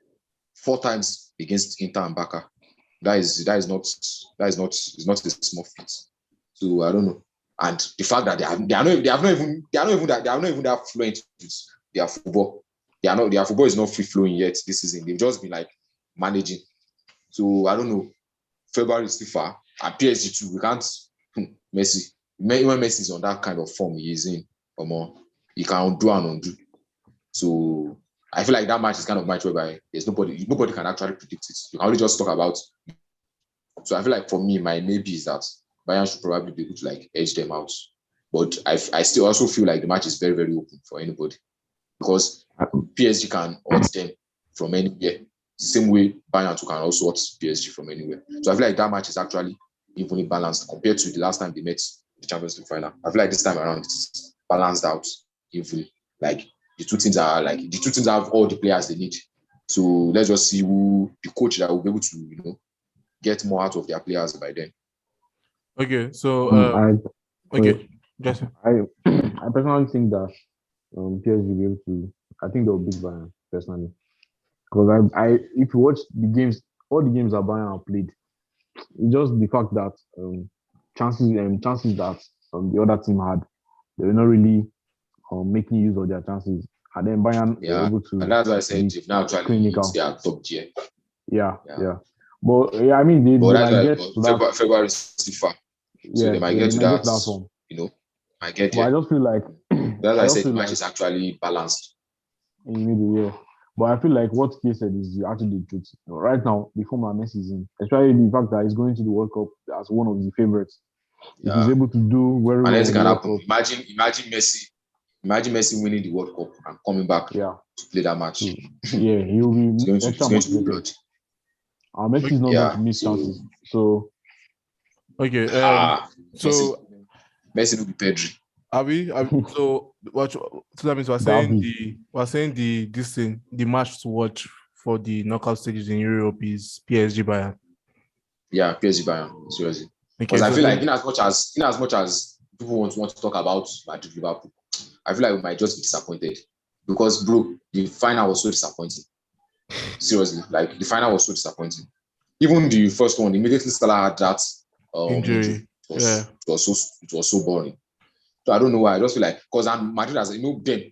4 times against Inter and Barca. That is not a small feat. So I don't know. And the fact that they are not even that fluent with their football. Their football is not free flowing yet this season. They've just been like managing. So I don't know. February is too far. And PSG too. We can't Messi. When Messi is on that kind of form he is in, he can do and undo. So I feel like that match is kind of match whereby there's nobody can actually predict it. You can only just talk about. So I feel like for me, my maybe is that Bayern should probably be able to like edge them out. But I still also feel like the match is very, very open for anybody because PSG can odds them from anywhere. Same way Bayern can also odds PSG from anywhere. So I feel like that match is actually evenly balanced compared to the last time they met the Champions League final. I feel like this time around it's balanced out evenly. Like the two teams have all the players they need. So let's just see who the coach that will be able to, get more out of their players by then.
Okay, so Jesse.
I personally think that PSG will be able to. I think they'll beat Bayern personally because if you watch the games, all the games that Bayern have played, it's just the fact that chances that the other team had, they were not really making use of their chances, and then Bayern were able to.
And that's why I said if now actually they are top tier.
Yeah. But I mean, they might get to that.
February is too far. So they might get to that form. Might get there.
But I just feel like
that's why I said the match is actually balanced.
In the middle, yeah. But I feel like what Kay said is actually the truth. Right now, the form that Messi is in, especially the fact that he's going to the World Cup as one of the favorites. If he's able to do very well.
Anything can happen. Imagine Messi winning the World Cup and coming back to play that match.
Yeah, he'll be extra motivated. Messi is not going to miss chances. So
okay, so
Messi will be Pedri.
Are we? So that means we're saying the match to watch for the knockout stages in Europe is PSG Bayern.
Yeah, PSG Bayern. Seriously, because
Okay,
I feel like in as much as people want to talk about Madrid Liverpool, I feel like we might just be disappointed because, bro, the final was so disappointing. Seriously, like the final was so disappointing. Even the first one, immediately Salah had that injury. It was so boring. So I don't know why. I just feel like because Madrid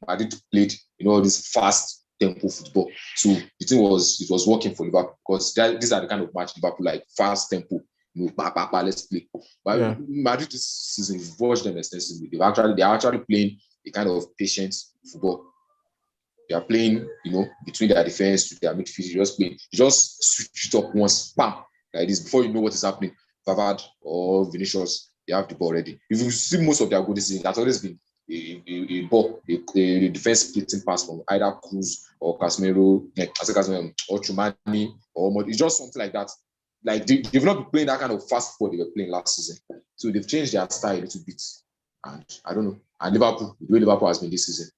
Madrid played all this fast tempo football. So the thing it was working for Liverpool because these are the kind of match Liverpool like fast tempo. Let's play. But Madrid this season, we've watched them extensively. They are actually playing a kind of patient football. They are playing, between their defense to their midfield. You just switch it up once, bam, like this before you know what is happening. Pavard or Vinicius, they have the ball already. If you see most of their goals this season, that's always been a ball, a defense splitting pass from either Cruz or Casemiro or Chumani or it's just something like that. Like they've not been playing that kind of fast football they were playing last season. So they've changed their style a little bit. And I don't know. And Liverpool, the way Liverpool has been this season,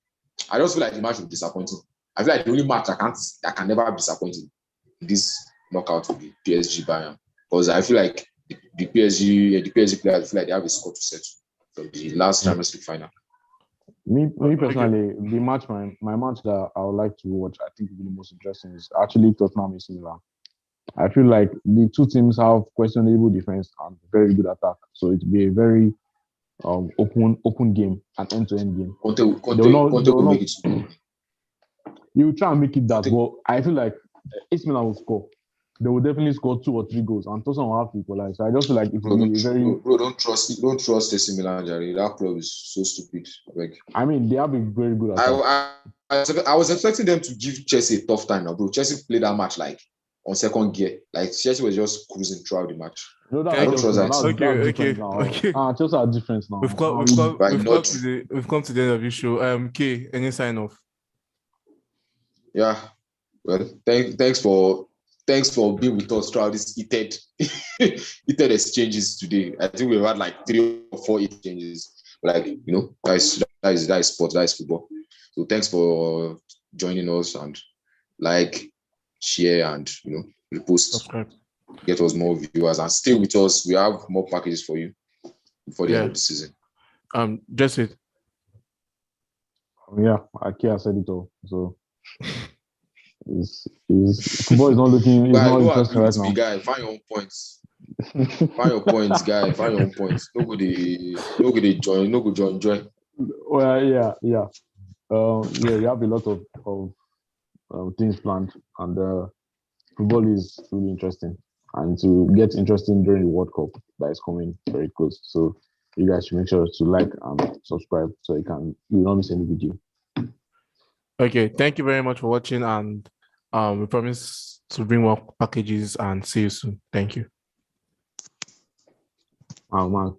I just feel like the match will be disappointing. I feel like the only match that can never be disappointing in this knockout will be PSG Bayern. Because I feel like the PSG players feel like they have a score to settle from the last Champions League final.
Me personally, the match, my match that I would like to watch, I think will be the most interesting is actually Tottenham AC Milan. I feel like the two teams have questionable defense and very good attack, so it will be a very open game, an end-to-end game.
Conte will make it.
You will try and make it that, but I feel like AC Milan will score. They will definitely score 2 or 3 goals, and Tottenham will have to equalize. So I just feel like it will be very.
Don't trust AC Milan, Jerry. That club is so stupid.
I mean, they have a very good attack.
I was expecting them to give Chelsea a tough time now, bro. Chelsea played that match like on second gear. Like Chelsea was just cruising throughout the match.
No,
I don't trust that.
Okay. Chelsea are different now.
We've come to the end of this show. K, any sign off?
Yeah. Well, thanks for being with us throughout this heated exchanges today. I think we've had like 3 or 4 exchanges. Like, that is sports, that is football. So thanks for joining us and share and repost.
Subscribe.
Get us more viewers and stay with us. We have more packages for you before the end of the season.
Just it.
Yeah, Akia said it all. So football is not looking, it's
Guy,
not
no
interesting
agree
right
with me,
now.
guy. Find your own points. Find your points, guy. Find your own points. No go dey join. No go join.
Well, yeah. We have a lot of things planned, and football is really interesting, and to get interesting during the World Cup that is coming very close. So you guys should make sure to like and subscribe so you will not miss any video.
Okay, thank you very much for watching, and we promise to bring more packages and see you soon. Thank you.
Oh man,